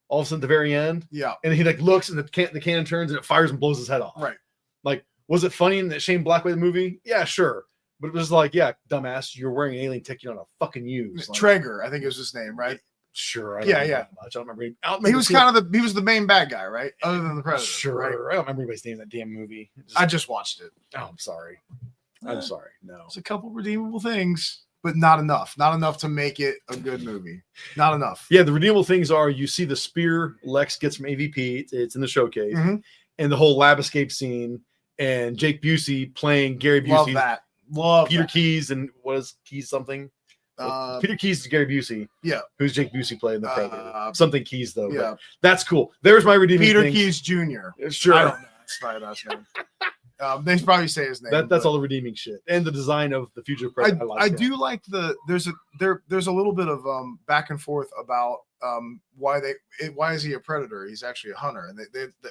A: all of a sudden at the very end,
B: yeah,
A: and he like looks and the cannon turns and it fires and blows his head off.
B: right.
A: Like, was it funny in that Shane Blackway movie? Yeah, sure. But it was like, yeah, dumbass, you're wearing an alien tech you don't know fucking use. Like,
B: Traeger, I think is his name, right?
A: sure. I
B: Yeah,
A: don't know
B: yeah.
A: that much. I don't remember. I don't
B: He
A: remember
B: was
A: seeing-
B: kind of he was the main bad guy, right? Other than the Predator.
A: sure.
B: Right?
A: I don't remember anybody's name in that damn movie.
B: I just watched it.
A: Oh, I'm sorry.
B: Eh.
A: I'm sorry. No.
B: There's a couple redeemable things, but not enough. Not enough to make it a good movie. Not enough.
A: Yeah, the redeemable things are you see the spear Lex gets from AVP. It's in the showcase,
B: Mhm.
A: and the whole lab escape scene, and Jake Busey playing Gary
B: Love
A: Busey,
B: that. Love
A: Peter
B: that.
A: Keys, and what is Keys something?
B: Uh,
A: Peter Keys is Gary Busey.
B: yeah.
A: Who's Jake Busey playing the Predator? Something Keys though. but
B: yeah.
A: that's cool. There's my redeeming
B: Peter
A: things.
B: Keys Jr.
A: Sure.
B: I don't know. That's probably not his name. They probably say his name.
A: That's
B: but
A: all the redeeming shit, and the design of the future Predator. like
B: I
A: that.
B: do like there's a little bit of back and forth about why is he a predator? He's actually a hunter, and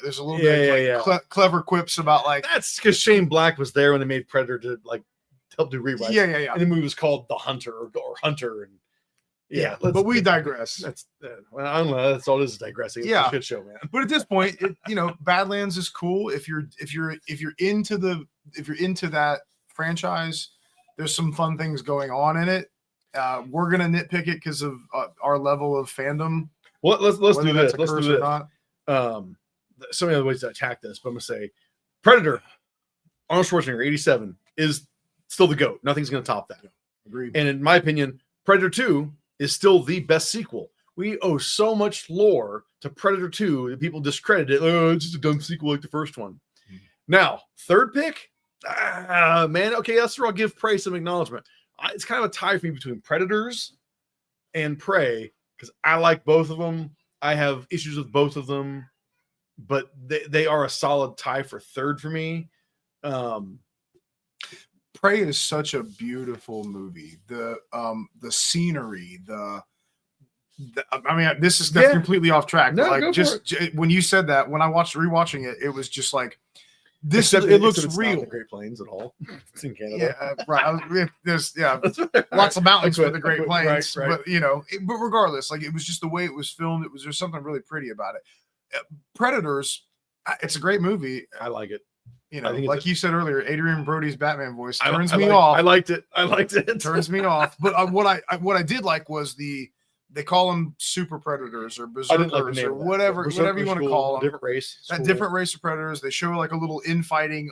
B: there's a little bit of like clever quips about like
A: That's because Shane Black was there when they made Predator to like help do rewrites.
B: yeah.
A: And the movie was called The Hunter or Hunter, and yeah.
B: But we digress.
A: That's well, I don't know. That's all it is digressing. It's
B: Yeah.
A: a shit show, man.
B: But at this point, Badlands is cool if you're into that franchise. There's some fun things going on in it. We're gonna nitpick it because of our level of fandom.
A: Well, let's
B: whether
A: do
B: that's
A: this.
B: a
A: Let's do
B: curse or
A: this.
B: not.
A: So many other ways to attack this, but I'm gonna say Predator, Arnold Schwarzenegger, 87 is still the GOAT. Nothing's gonna top that.
B: Agreed.
A: And in my opinion, Predator 2 is still the best sequel. We owe so much lore to Predator 2 that people discredit it. Oh, it's just a dumb sequel like the first one. Now, third pick, man, okay, that's where I'll give Prey some acknowledgement. It's kind of a tie for me between Predators and Prey because I like both of them. I have issues with both of them, but they are a solid tie for third for me.
B: Prey is such a beautiful movie. The scenery, I mean, this is completely off track.
A: No,
B: but like when you said that, when I rewatching it, it was just like this. It looks real.
A: Not the Great Plains at all. It's in Canada.
B: Yeah, right. There's lots of mountains for the Great Plains,
A: right.
B: but but regardless, like it was just the way it was filmed. There's something really pretty about it. Predators, it's a great movie.
A: I like it.
B: Like you said earlier, Adrian Brody's Batman voice turns me
A: off.
B: I
A: liked it. It
B: turns me off. But what I did like was they call them super predators or berserkers or whatever you want to call them.
A: Different race.
B: That different race of predators. They show like a little infighting,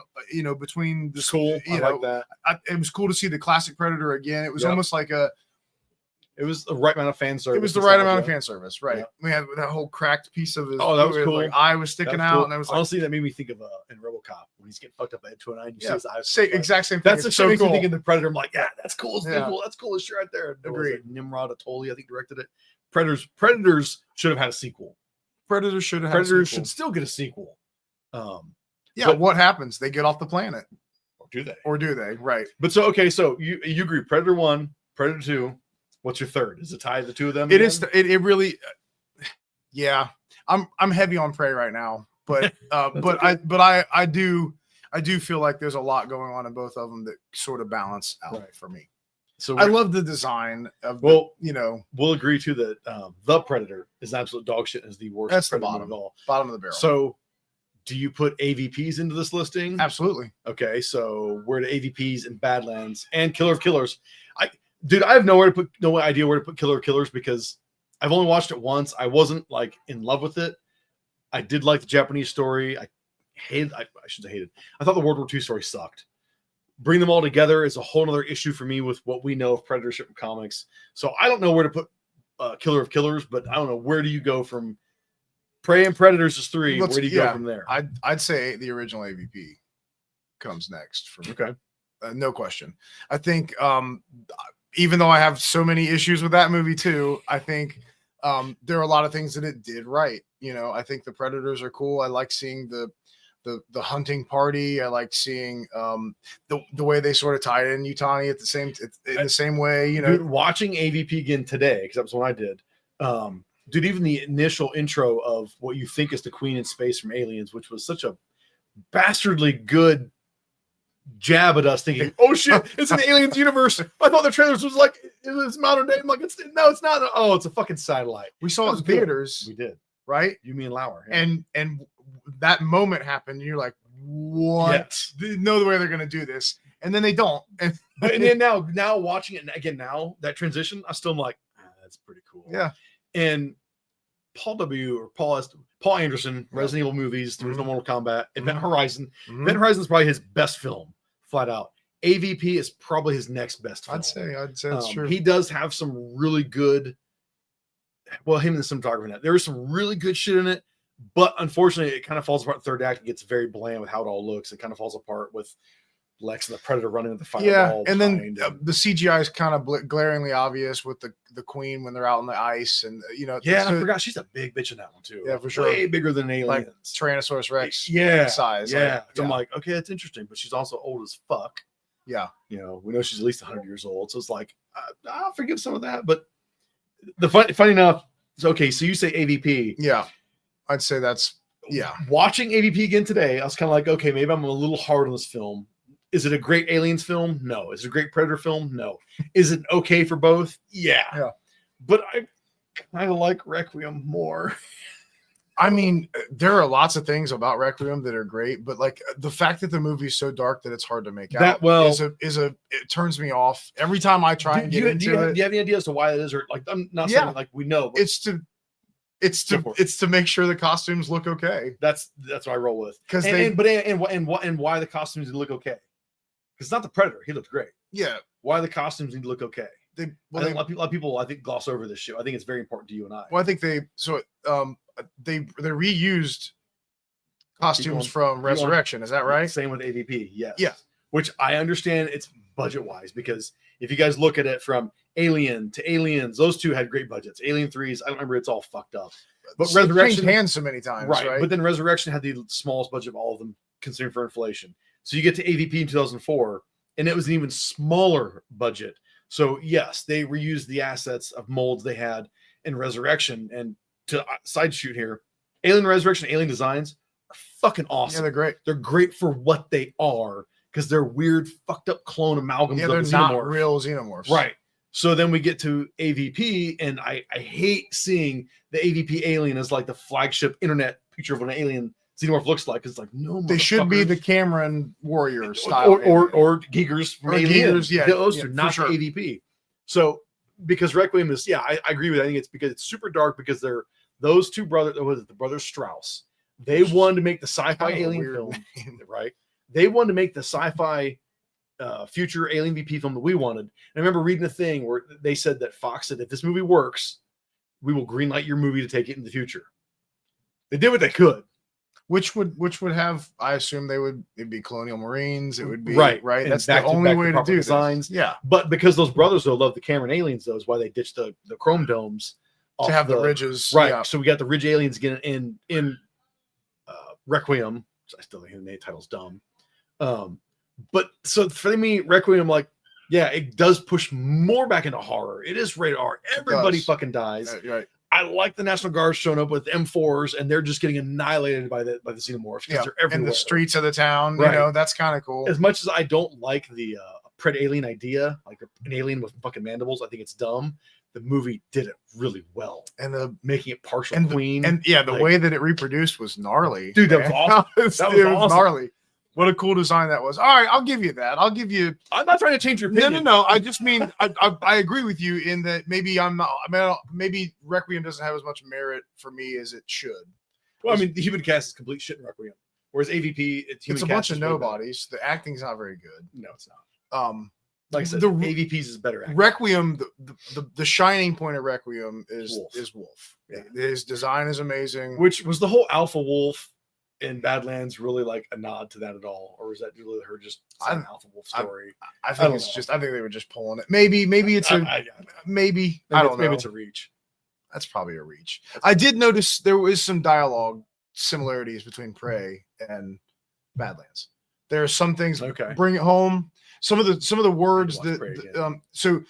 B: between the
A: cool. I like that.
B: It was cool to see the classic Predator again. It was almost like
A: it was the right amount of fan service.
B: It was the right amount of fan service, right?
A: Yeah.
B: We had that whole cracked piece of his.
A: Oh, that was cool.
B: Like, eye was sticking out,
A: cool.
B: and I was
A: honestly, that made me think of in RoboCop when he's getting fucked up at 209. You see his eyes.
B: Exact same thing.
A: That's the so cool. Thinking the Predator. I'm like, yeah, that's cool. That's cool as shit right there.
B: Agreed.
A: Nimrod Atoli, I think, directed it. Predators should have had a sequel.
B: Predators should
A: should still get a sequel.
B: But what happens? They get off the planet.
A: Or do they?
B: Right.
A: But so you agree? Predator 1, Predator 2. What's your third? Is it tie the two of them?
B: It is. It really. Yeah, I'm heavy on Prey right now, but I do feel like there's a lot going on in both of them that sort of balance out for me. So I love the design of.
A: We'll agree too that the Predator is absolute dog shit. Is the worst.
B: That's the
A: bottom of
B: the barrel.
A: So, do you put AVPs into this listing?
B: Absolutely.
A: Okay, so where do AVPs and Badlands and Killer of Killers? I have no idea where to put Killer of Killers because I've only watched it once. I wasn't like in love with it. I did like the Japanese story. I shouldn't say hated. I thought the World War II story sucked. Bring them all together is a whole other issue for me with what we know of Predatorship in comics. So I don't know where to put Killer of Killers, but I don't know, where do you go from Prey and Predators is 3? Where do you go from there?
B: I'd say the original AVP comes next for me.
A: Okay.
B: No question. I think even though I have so many issues with that movie too, I think there are a lot of things that it did right. I think the Predators are cool. I like seeing the hunting party. I like seeing the way they sort of tied in Utani in the same way.
A: Dude, watching AVP again today, because that was when I did. Dude, even the initial intro of what you think is the Queen in space from Aliens, which was such a bastardly good jab at us, thinking, "Oh shit, it's an Aliens universe." I thought the trailers was like it was modern day. I'm like, it's not. Oh, it's a fucking satellite.
B: We saw it in theaters.
A: We did,
B: right?
A: You mean Lauer?
B: Yeah. And that moment happened, and you're like, "What?
A: Yes.
B: No way they're gonna do this." And then they don't. And
A: then now watching it again, now that transition, I still am like, that's pretty cool.
B: Yeah.
A: And Paul Anderson, Resident Evil movies, there was no Mortal Kombat, Event Horizon. Event Horizon is probably his best film, flat out. AVP is probably his next best film.
B: I'd say that's true.
A: He does have some really good, him and the cinematographer in it. There is some really good shit in it, but unfortunately, it kind of falls apart in the third act. It gets very bland with how it all looks. It kind of falls apart with Lex and the Predator running at the fireball.
B: Yeah, and then the CGI is kind of glaringly obvious with the Queen when they're out on the ice, and
A: I forgot she's a big bitch in that one too.
B: Yeah, for sure.
A: Way bigger than Aliens,
B: like Tyrannosaurus Rex. Size.
A: Yeah, so I'm like, okay, that's interesting, but she's also old as fuck.
B: Yeah,
A: we know she's at least 100 years old, so it's like I'll forgive some of that. But funny enough, it's okay. So you say AVP?
B: Yeah, I'd say that's
A: Watching AVP again today, I was kind of like, okay, maybe I'm a little hard on this film. Is it a great Aliens film? No. Is it a great Predator film? No. Is it okay for both? Yeah. But I kind of like Requiem more.
B: I mean, there are lots of things about Requiem that are great, but like the fact that the movie is so dark that it's hard to make out it turns me off every time I try and get into it.
A: Do you have any idea as to why that is? Or like, I'm not saying like we know.
B: It's to make sure the costumes look okay.
A: That's what I roll with.
B: Because
A: why the costumes look okay? Because it's not the Predator. He looked great.
B: Yeah.
A: Why the costumes need to look okay?
B: they
A: I
B: well,
A: think
B: they,
A: a lot of people I think gloss over this shit. I think it's very important to you and I.
B: well, I think they reused costumes from Resurrection. Is that right?
A: Same with AVP. Yes.
B: Yeah.
A: Which I understand it's budget wise because if you guys look at it from Alien to Aliens, those two had great budgets. Alien 3s, I don't remember, it's all fucked up. But
B: It changed
A: Resurrection,
B: hands so many times, right?
A: But then Resurrection had the smallest budget of all of them, considering for inflation. So you get to AVP in 2004, and it was an even smaller budget. So yes, they reused the assets of molds they had in Resurrection. And to side shoot here, Alien Resurrection, Alien designs are fucking awesome.
B: Yeah, they're great.
A: They're great for what they are because they're weird, fucked up clone amalgams.
B: Yeah,
A: of
B: they're
A: the
B: not
A: xenomorph.
B: real xenomorphs,
A: Right. So then we get to AVP, and I hate seeing the AVP alien as like the flagship internet picture of what an alien xenomorph looks like. It's like, no,
B: They should be
A: motherfucker.
B: the Cameron Warrior style,
A: or Giger's from
B: Or
A: Alien.
B: Giger's, yeah,
A: Those
B: yeah,
A: are
B: for
A: not
B: sure.
A: AVP. So because Requiem is, I agree with it. I think it's because it's super dark because they're those two brothers, was it the brothers Strauss? They wanted to make the sci-fi
B: Kind of a
A: alien
B: weird
A: film,
B: name.
A: right? They wanted to make the sci-fi future Alien VP film that we wanted. And I remember reading a thing where they said that Fox said, if this movie works, we will greenlight your movie to take it in the future. They did what they could.
B: Which would have, I assume it'd be Colonial Marines. It would be
A: right.
B: right.
A: And
B: That's the
A: back to
B: only
A: back
B: way to
A: proper
B: do
A: designs.
B: this. Yeah,
A: But because those brothers though love the Cameron aliens, though, is why they ditched the chrome domes
B: to have the ridges.
A: Right.
B: Yeah.
A: So we got the ridge aliens again in Requiem. Which I still think the name title's dumb. But so for me, Requiem, like, yeah, it does push more back into horror. It is rated R. Everybody fucking dies.
B: Right.
A: I like the National Guard showing up with M4s and they're just getting annihilated by the xenomorphs because they're everywhere.
B: In the streets of the town.
A: Right.
B: You know, that's kind of cool.
A: As much as I don't like the pred alien idea, like an alien with fucking mandibles, I think it's dumb. The movie did it really well,
B: and
A: making it partial
B: and
A: queen.
B: The way that it reproduced was gnarly,
A: dude. That was awesome.
B: That was
A: awesome.
B: gnarly. What a cool design that was. All right, I'll give you that. I'll give you.
A: I'm not trying to change your opinion.
B: No. I just mean I agree with you in that maybe I'm not. I mean, maybe Requiem doesn't have as much merit for me as it should.
A: Well, I mean, the human cast is complete shit in Requiem, whereas AVP,
B: it's a bunch of nobodies. The acting's not very good.
A: No, it's not. Like I said,
B: the
A: AVP's is better. Acting.
B: Requiem, the shining point of Requiem is Wolf.
A: Yeah.
B: His design is amazing.
A: Which was the whole Alpha Wolf in Badlands really like a nod to that at all, or was that really her just an Alpha Wolf story?
B: I think I think they were just pulling it. Maybe it's maybe I don't know.
A: Maybe it's a reach.
B: That's probably a reach. I did notice there was some dialogue similarities between Prey and Badlands. There are some things.
A: Okay.
B: Bring it home. Some of the words that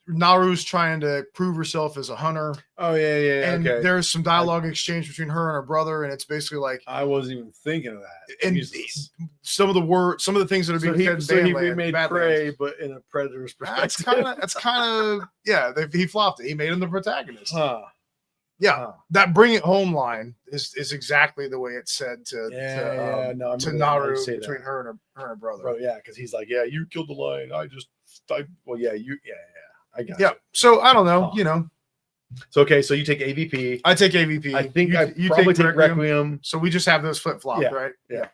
B: Naru's trying to prove herself as a hunter.
A: Oh yeah.
B: And
A: okay.
B: there's some dialogue exchange between her and her brother, and it's basically like
A: I wasn't even thinking of that.
B: And some of the things that are being said.
A: He remade Prey, but in a Predator's perspective.
B: That's kind of yeah. He flopped it. He made him the protagonist.
A: Yeah,
B: that bring it home line is exactly the way it's said to Naru between her and her brother.
A: Bro, yeah, because he's like, yeah, you killed the lion. I got
B: I
A: you.
B: So I don't know,
A: So okay, so you take AVP.
B: I take AVP.
A: I think you probably take Requiem.
B: So we just have those flip flopped, right?
A: Yeah.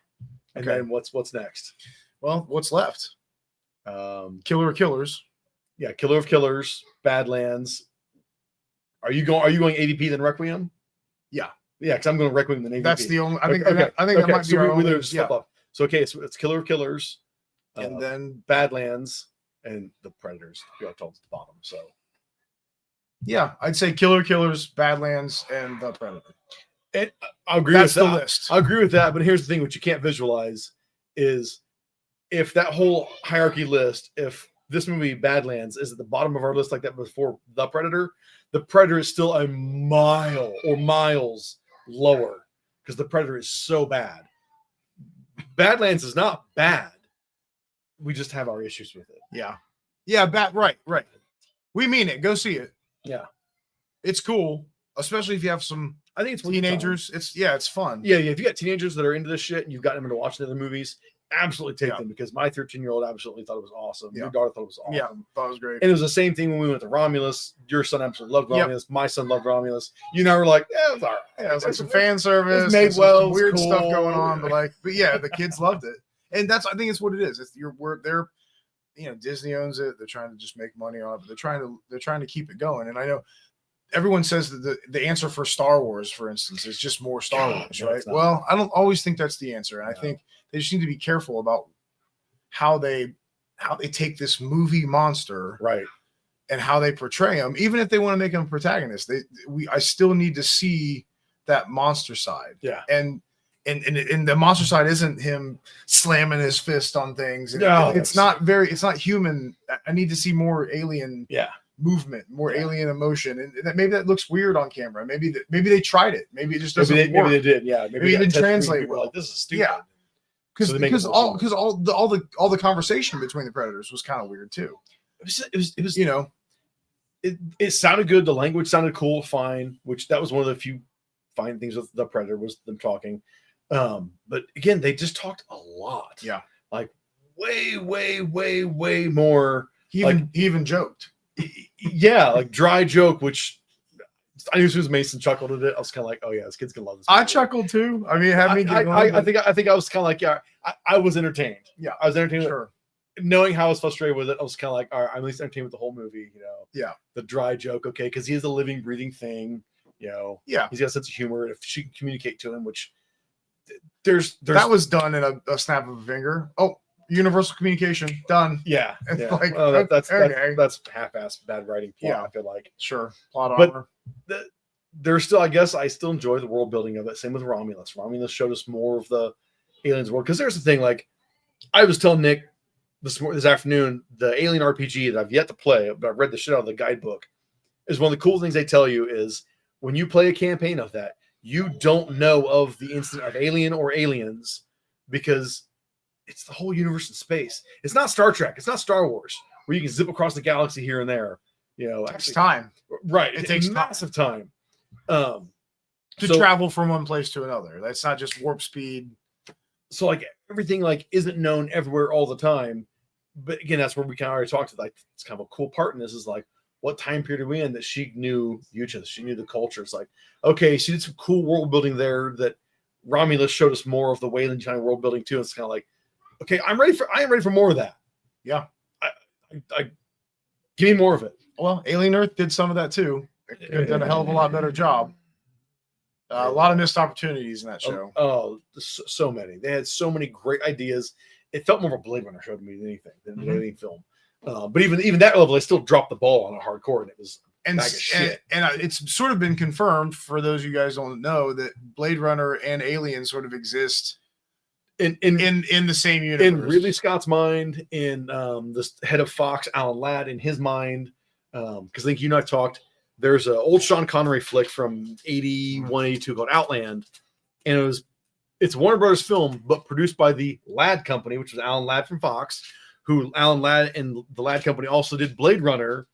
A: And then what's next?
B: Well, what's left? Killer of Killers.
A: Yeah, Killer of Killers, Badlands. Are you going AVP then Requiem?
B: Yeah.
A: Yeah, because I'm going Requiem then AVP.
B: That's the only. I think
A: that
B: might be our only.
A: So okay, so it's Killer of Killers,
B: and then
A: Badlands, and the Predators. You told at the bottom. So
B: yeah, I'd say Killer of Killers, Badlands, and the Predator.
A: And I agree.
B: That's
A: with
B: the
A: that.
B: list.
A: I agree with that. But here's the thing: what you can't visualize is if that whole hierarchy list, if this movie Badlands is at the bottom of our list like that before the Predator is still a mile or miles lower because the Predator is so bad. Badlands is not bad. We just have our issues with it.
B: Yeah. Right. We mean it. Go see it.
A: Yeah.
B: It's cool, especially if you have some.
A: I think it's
B: teenagers. It's fun.
A: Yeah. If you got teenagers that are into this shit and you've gotten them into watching other movies, absolutely take them because my 13-year-old absolutely thought it was awesome. Your daughter thought it was awesome.
B: Yeah, thought it was great.
A: And it was the same thing when we went to Romulus. Your son absolutely loved Romulus. Yep. My son loved Romulus. You and I were like, yeah, it was all right.
B: Yeah, it was like some fan service.
A: Made well,
B: some weird
A: cool.
B: stuff going on, but yeah, the kids loved it. And I think it's what it is. Disney owns it. They're trying to just make money on it, but they're trying to keep it going. And I know everyone says that the answer for Star Wars, for instance, is just more Star Wars,
A: no,
B: right? Well, I don't always think that's the answer. And I think they just need to be careful about how they take this movie monster,
A: right,
B: and how they portray him. Even if they want to make him a protagonist, I still need to see that monster side.
A: Yeah.
B: And the monster side isn't him slamming his fist on things.
A: No,
B: It's not human. I need to see more alien movement, more alien emotion. And maybe that looks weird on camera. Maybe they tried it. Maybe it just doesn't work.
A: Maybe they did. Yeah.
B: Maybe it didn't translate well.
A: Like, this is stupid. Yeah.
B: Because all the conversation between the Predators was kind of weird too.
A: It was it sounded good. The language sounded cool, fine. Which that was one of the few fine things with the Predator was them talking. But again, they just talked a lot.
B: Yeah,
A: like way more.
B: He even joked.
A: Yeah, like dry joke, which I knew as soon as Mason chuckled at it, I was kind of like, oh yeah, this kid's gonna love this movie.
B: I chuckled too. I mean, it had me.
A: I think I was kind of like, yeah, I was entertained.
B: Yeah,
A: I was entertained.
B: Sure.
A: Knowing how I was frustrated with it, I was kind of like, all right, I'm at least entertained with the whole movie.
B: Yeah.
A: The dry joke, okay, because he is a living, breathing thing. Yeah. He's got a sense of humor, and if she can communicate to him, which there's
B: that was done in a snap of a finger. Oh, universal communication done.
A: Yeah.
B: It's
A: like that's half-assed bad writing plot.
B: Yeah.
A: I feel like
B: sure plot
A: armor. There's still, I guess, I still enjoy the world building of it. Same with Romulus. Romulus showed us more of the aliens world, because there's the thing. Like I was telling Nick this afternoon, the Alien RPG that I've yet to play, but I've read the shit out of the guidebook, is one of the cool things they tell you is when you play a campaign of that, you don't know of the incident of Alien or aliens because it's the whole universe in space. It's not Star Trek. It's not Star Wars, where you can zip across the galaxy here and there.
B: It takes time.
A: Right. It takes massive time.
B: To travel from one place to another. That's not just warp speed.
A: So like everything like isn't known everywhere all the time. But again, that's where we kind of already talked to. Like it's kind of a cool part in this is like, what time period are we in that she knew Yucha? She knew the culture. It's like, okay, she did some cool world building there that Romulus showed us more of the Wayland kind of world building too. It's kind of like, okay, I am ready for more of that.
B: Yeah.
A: I give me more of it.
B: Well, Alien Earth did some of that too. It could have done a hell of a lot better job. A lot of missed opportunities in that show.
A: Oh, so many. They had so many great ideas. It felt more of a Blade Runner show to me than anything, than an alien film. But even that level, they still dropped the ball on a hardcore, and it was a bag of shit.
B: And it's sort of been confirmed, for those of you guys don't know, that Blade Runner and Alien sort of exist in the same universe.
A: In Ridley Scott's mind, in the head of Fox, Alan Ladd, in his mind, because I think you and I talked. There's an old Sean Connery flick from 81, 82 called Outland, and it's a Warner Brothers film, but produced by the Ladd Company, which was Alan Ladd from Fox, who Alan Ladd and the Ladd Company also did Blade Runner.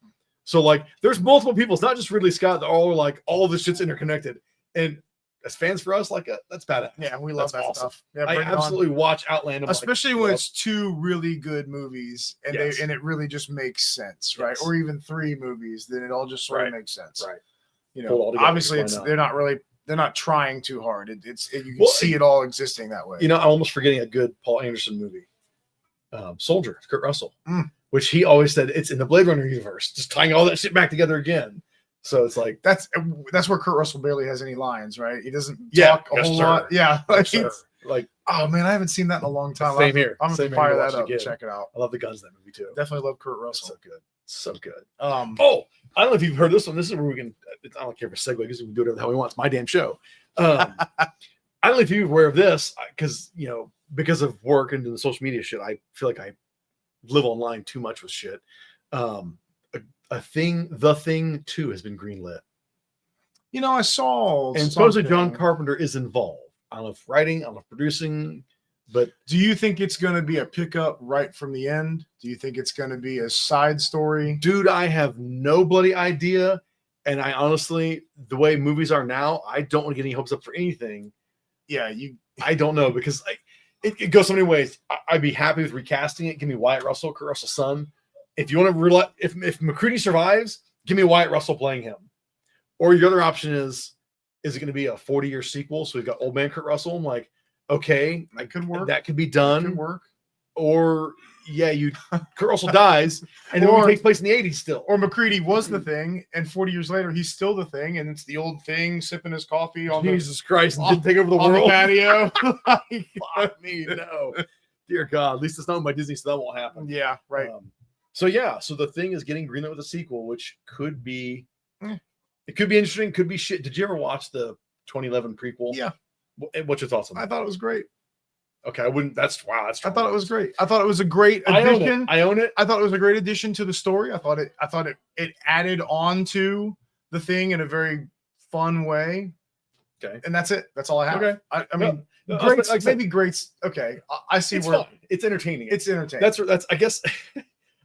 A: So like, there's multiple people. It's not just Ridley Scott. They're all like, all of this shit's interconnected. And as fans for us, like that's badass.
B: Yeah, we love that stuff. Yeah,
A: I absolutely watch Outland,
B: especially when it's two really good movies, and and it really just makes sense, right? Or even three movies, then it all just sort of makes sense,
A: right?
B: Obviously, they're not trying too hard. You can see it all existing that way.
A: I'm almost forgetting a good Paul Anderson movie, Soldier, Kurt Russell, which he always said it's in the Blade Runner universe, just tying all that shit back together again. So it's like
B: that's where Kurt Russell barely has any lines, right? He doesn't talk a whole lot. Yeah, like oh man, I haven't seen that in a long time.
A: Same here.
B: I'm gonna fire that up and check it out.
A: I love the guns in that movie too.
B: Definitely love Kurt Russell.
A: So good. I don't know if you've heard this one. This is where we can. I don't care if it's a segue because we can do whatever the hell we want. It's my damn show. I don't know if you're aware of this because because of work and the social media shit. I feel like I live online too much with shit. The Thing 2 has been greenlit.
B: I saw,
A: and supposedly John Carpenter is involved. I don't know if writing, I don't know if producing, but
B: do you think it's going to be a pickup right from the end? Do you think it's going to be a side story?
A: Dude, I have no bloody idea. And I honestly, the way movies are now, I don't want to get any hopes up for anything.
B: Yeah,
A: I don't know because it goes so many ways. I'd be happy with recasting it. Give me Wyatt Russell, Kurt Russell's son. If you want to if McCready survives, give me Wyatt Russell playing him. Or your other option is it going to be a 40-year sequel? So we've got old man Kurt Russell. I'm like, okay,
B: that could work.
A: That could be done.
B: That could work.
A: Or yeah, Kurt Russell dies, and the movie takes place in the 80s still.
B: Or McCready was the Thing, and 40 years later he's still the Thing, and it's the old Thing sipping his coffee on
A: Jesus Christ, and didn't take over the
B: on
A: world.
B: the patio.
A: Fuck me, no. Dear God, at least it's not by Disney, so that won't happen.
B: Yeah, right.
A: So the Thing is getting greenlit with a sequel, which could be,
B: Eh.
A: it could be interesting, could be shit. Did you ever watch the 2011 prequel?
B: Yeah.
A: What's your thoughts on that?
B: I thought it was great.
A: Okay, I wouldn't. That's wow. That's.
B: I thought it was great. I thought it was a great addition.
A: I own it.
B: I thought it was a great addition to the story. I thought it added on to the Thing in a very fun way.
A: Okay,
B: and that's it. That's all I have.
A: Okay,
B: I mean,
A: no,
B: great.
A: like
B: Maybe greats. Okay, I see
A: it's
B: where
A: fun. It's entertaining.
B: It's entertaining.
A: That's. I guess.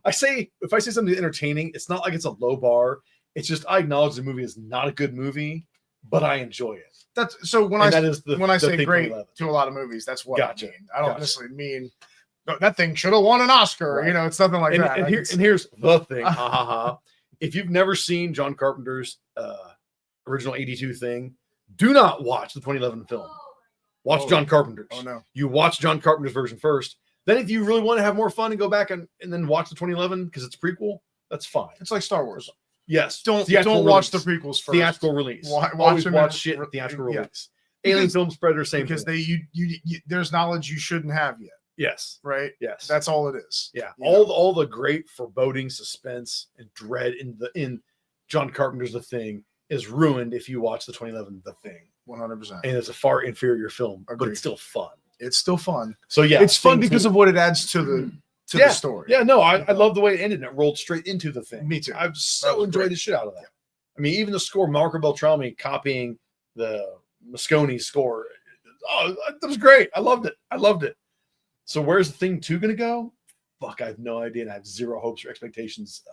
A: If I say something entertaining, it's not like it's a low bar. It's just I acknowledge the movie is not a good movie, but I enjoy it.
B: That's so when I say great to a lot of movies, that's what I mean. I don't necessarily mean that thing should have won an Oscar. Right. You know, it's nothing like that.
A: And here's the thing. If you've never seen John Carpenter's original 82 thing, do not watch the 2011 film. Watch John Carpenter's.
B: Oh no.
A: You watch John Carpenter's version first. Then if you really want to have more fun and go back and then watch the 2011 because it's prequel, that's fine.
B: It's like Star Wars.
A: Yes.
B: Don't watch the prequels first.
A: Theatrical release. Watch shit at theatrical release. Alien Film Spreader, same
B: because
A: thing.
B: there's knowledge you shouldn't have yet.
A: Yes.
B: Right.
A: Yes.
B: That's all it is.
A: Yeah. All the great foreboding, suspense, and dread in John Carpenter's The Thing is ruined if you watch the 2011 The Thing.
B: 100%.
A: And it's a far inferior film,
B: Agreed.
A: but it's still fun.
B: It's still fun.
A: So yeah,
B: it's fun because of what it adds to the story.
A: Yeah, no, I love the way it ended. And it rolled straight into The Thing.
B: Me too.
A: I've so enjoyed the shit out of that. I mean, even the score, Marco Beltrami copying the Moscone score. Oh, that was great. I loved it. So where's The Thing 2 going to go? Fuck, I have no idea. And I have zero hopes or expectations.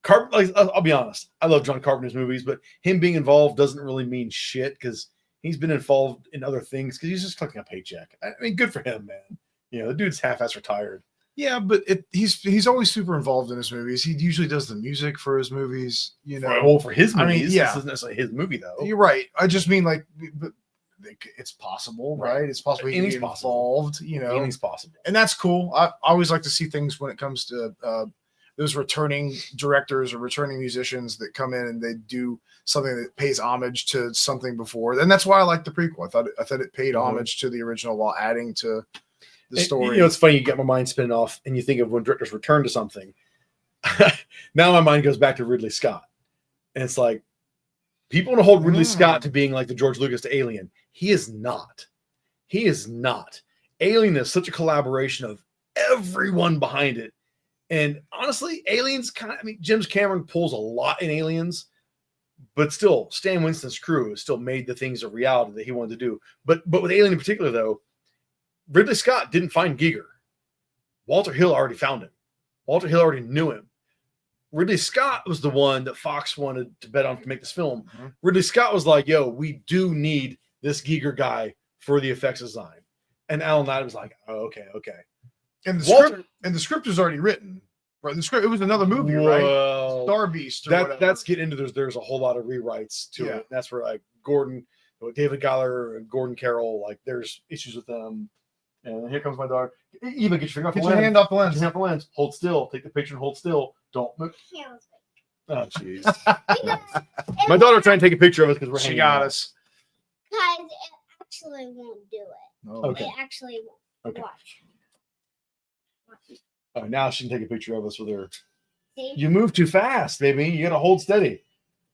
A: I'll be honest. I love John Carpenter's movies, but him being involved doesn't really mean shit because he's been involved in other things because he's just collecting a paycheck. I mean, good for him, man. You know, the dude's half-ass retired.
B: Yeah, but he's always super involved in his movies. He usually does the music for his movies. You know,
A: well, for his movies,
B: I mean, yeah,
A: this isn't necessarily his movie though.
B: You're right. I just mean but it's possible, right? It's possible he can be involved. You know,
A: anything's possible,
B: and that's cool. I always like to see things when it comes to those returning directors or returning musicians that come in and they do something that pays homage to something before. And that's why I like the prequel. I thought it paid homage to the original while adding to the story.
A: You know, it's funny. You get my mind spinning off, and you think of when directors return to something. Now my mind goes back to Ridley Scott, and it's like people want to hold Ridley Scott to being like the George Lucas to Alien. He is not. He is not. Alien is such a collaboration of everyone behind it. And honestly, Aliens James Cameron pulls a lot in Aliens, but still, Stan Winston's crew still made the things a reality that he wanted to do. But with Alien in particular, though, Ridley Scott didn't find Giger. Walter Hill already found him. Walter Hill already knew him. Ridley Scott was the one that Fox wanted to bet on to make this film. Mm-hmm. Ridley Scott was like, yo, we do need this Giger guy for the effects design. And Alan Ladd was like, oh, okay.
B: And the script was already written. Right. The script, it was another movie, right? Star Beast or whatever.
A: That's getting into there's a whole lot of rewrites to it. That's where like David Geiler and Gordon Carroll, like there's issues with them. And here comes my daughter. Eva, get your
B: hand off the lens.
A: Get your hand off the lens. Hold still. Take the picture and hold still. Don't move. Oh, jeez. My daughter trying to take a picture of us because
B: she got us.
D: Guys, it actually won't do it.
B: Oh,
D: okay. It actually won't.
A: Okay.
D: Watch.
A: Oh, now she can take a picture of us with her.
D: See?
A: You move too fast, baby. You got to hold steady.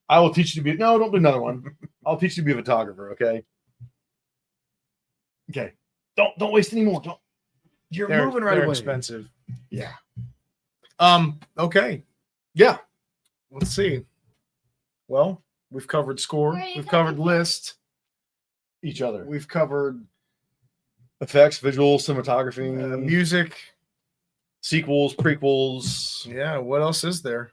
A: I will teach you to be. No, don't do another one. I'll teach you to be a photographer. Okay. Okay. Don't waste any more. You're moving right away.
B: Expensive.
A: Yeah.
B: Okay.
A: Yeah.
B: Let's see. Well, we've covered score. We've covered list.
A: Each other.
B: We've covered
A: effects, visual, cinematography,
B: music,
A: sequels, prequels.
B: Yeah. What else is there?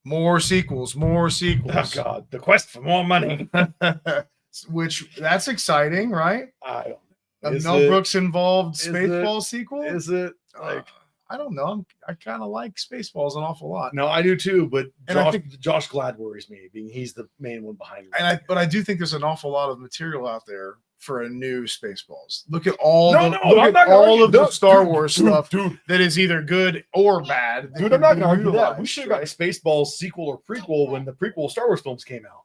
B: More sequels.
A: Oh God! The quest for more money.
B: Which that's exciting, right?
A: I don't know.
B: Mel Brooks involved Spaceballs sequel?
A: Is it? Like
B: I don't know. I kind of like Spaceballs an awful lot.
A: No, I do too. But
B: I think
A: Josh Glad worries me, being he's the main one behind it.
B: But I do think there's an awful lot of material out there for a new Spaceballs. Look at all
A: No,
B: the,
A: no,
B: look
A: I'm
B: at
A: not gonna
B: all
A: argue.
B: of the
A: No,
B: Star
A: dude,
B: Wars
A: dude,
B: stuff
A: dude.
B: that is either good or bad. that
A: Dude,
B: can
A: I'm not
B: be
A: gonna argue that. We
B: utilized,
A: should have got a Spaceballs sequel or prequel when the prequel Star Wars films came out.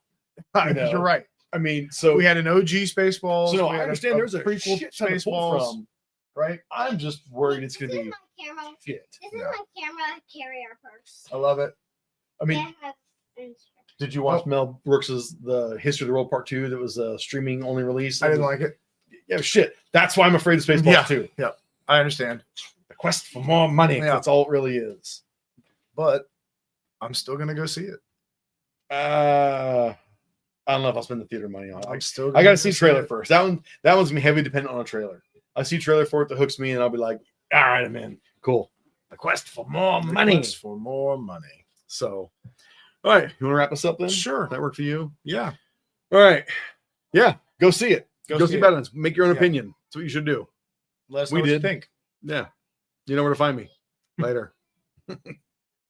B: right?
A: you know.
B: You're right.
A: I mean, so
B: We had an OG Spaceballs.
A: so no,
B: we
A: I
B: had
A: understand there's a shit ton to pull
B: Spaceballs,
A: from.
B: right?
A: I'm just worried it's gonna
D: This is
A: be
D: my camera.
A: shit.
D: This is
B: Yeah.
D: my camera carrier purse.
B: I love it.
A: I mean,
D: It has instructions.
A: did you watch Mel Brooks's The History of the World Part 2 that was a streaming only release?
B: I didn't like it.
A: Yeah, shit. That's why I'm afraid of Spaceballs
B: Yeah.
A: 2.
B: Yeah, I understand.
A: The quest for more money.
B: Yeah.
A: That's all it really is.
B: But I'm still gonna go see it.
A: I don't know if I'll spend the theater money on it.
B: I'm still.
A: I
B: gonna
A: gotta
B: go
A: see trailer
B: it.
A: first. That one's gonna be heavy dependent on a trailer. I see trailer for it that hooks me, and I'll be like, all right, I'm in. Cool. The quest for more
B: The
A: money.
B: quest for more money.
A: So, all right, you want to wrap us up then?
B: Sure.
A: That work for you?
B: Yeah.
A: All right. Yeah, go see it. Go see
B: it.
A: Badlands. Make your own
B: Yeah.
A: opinion. That's what you should do.
B: Let us
A: We
B: know what you
A: did.
B: think.
A: Yeah. You know where to find me. Later.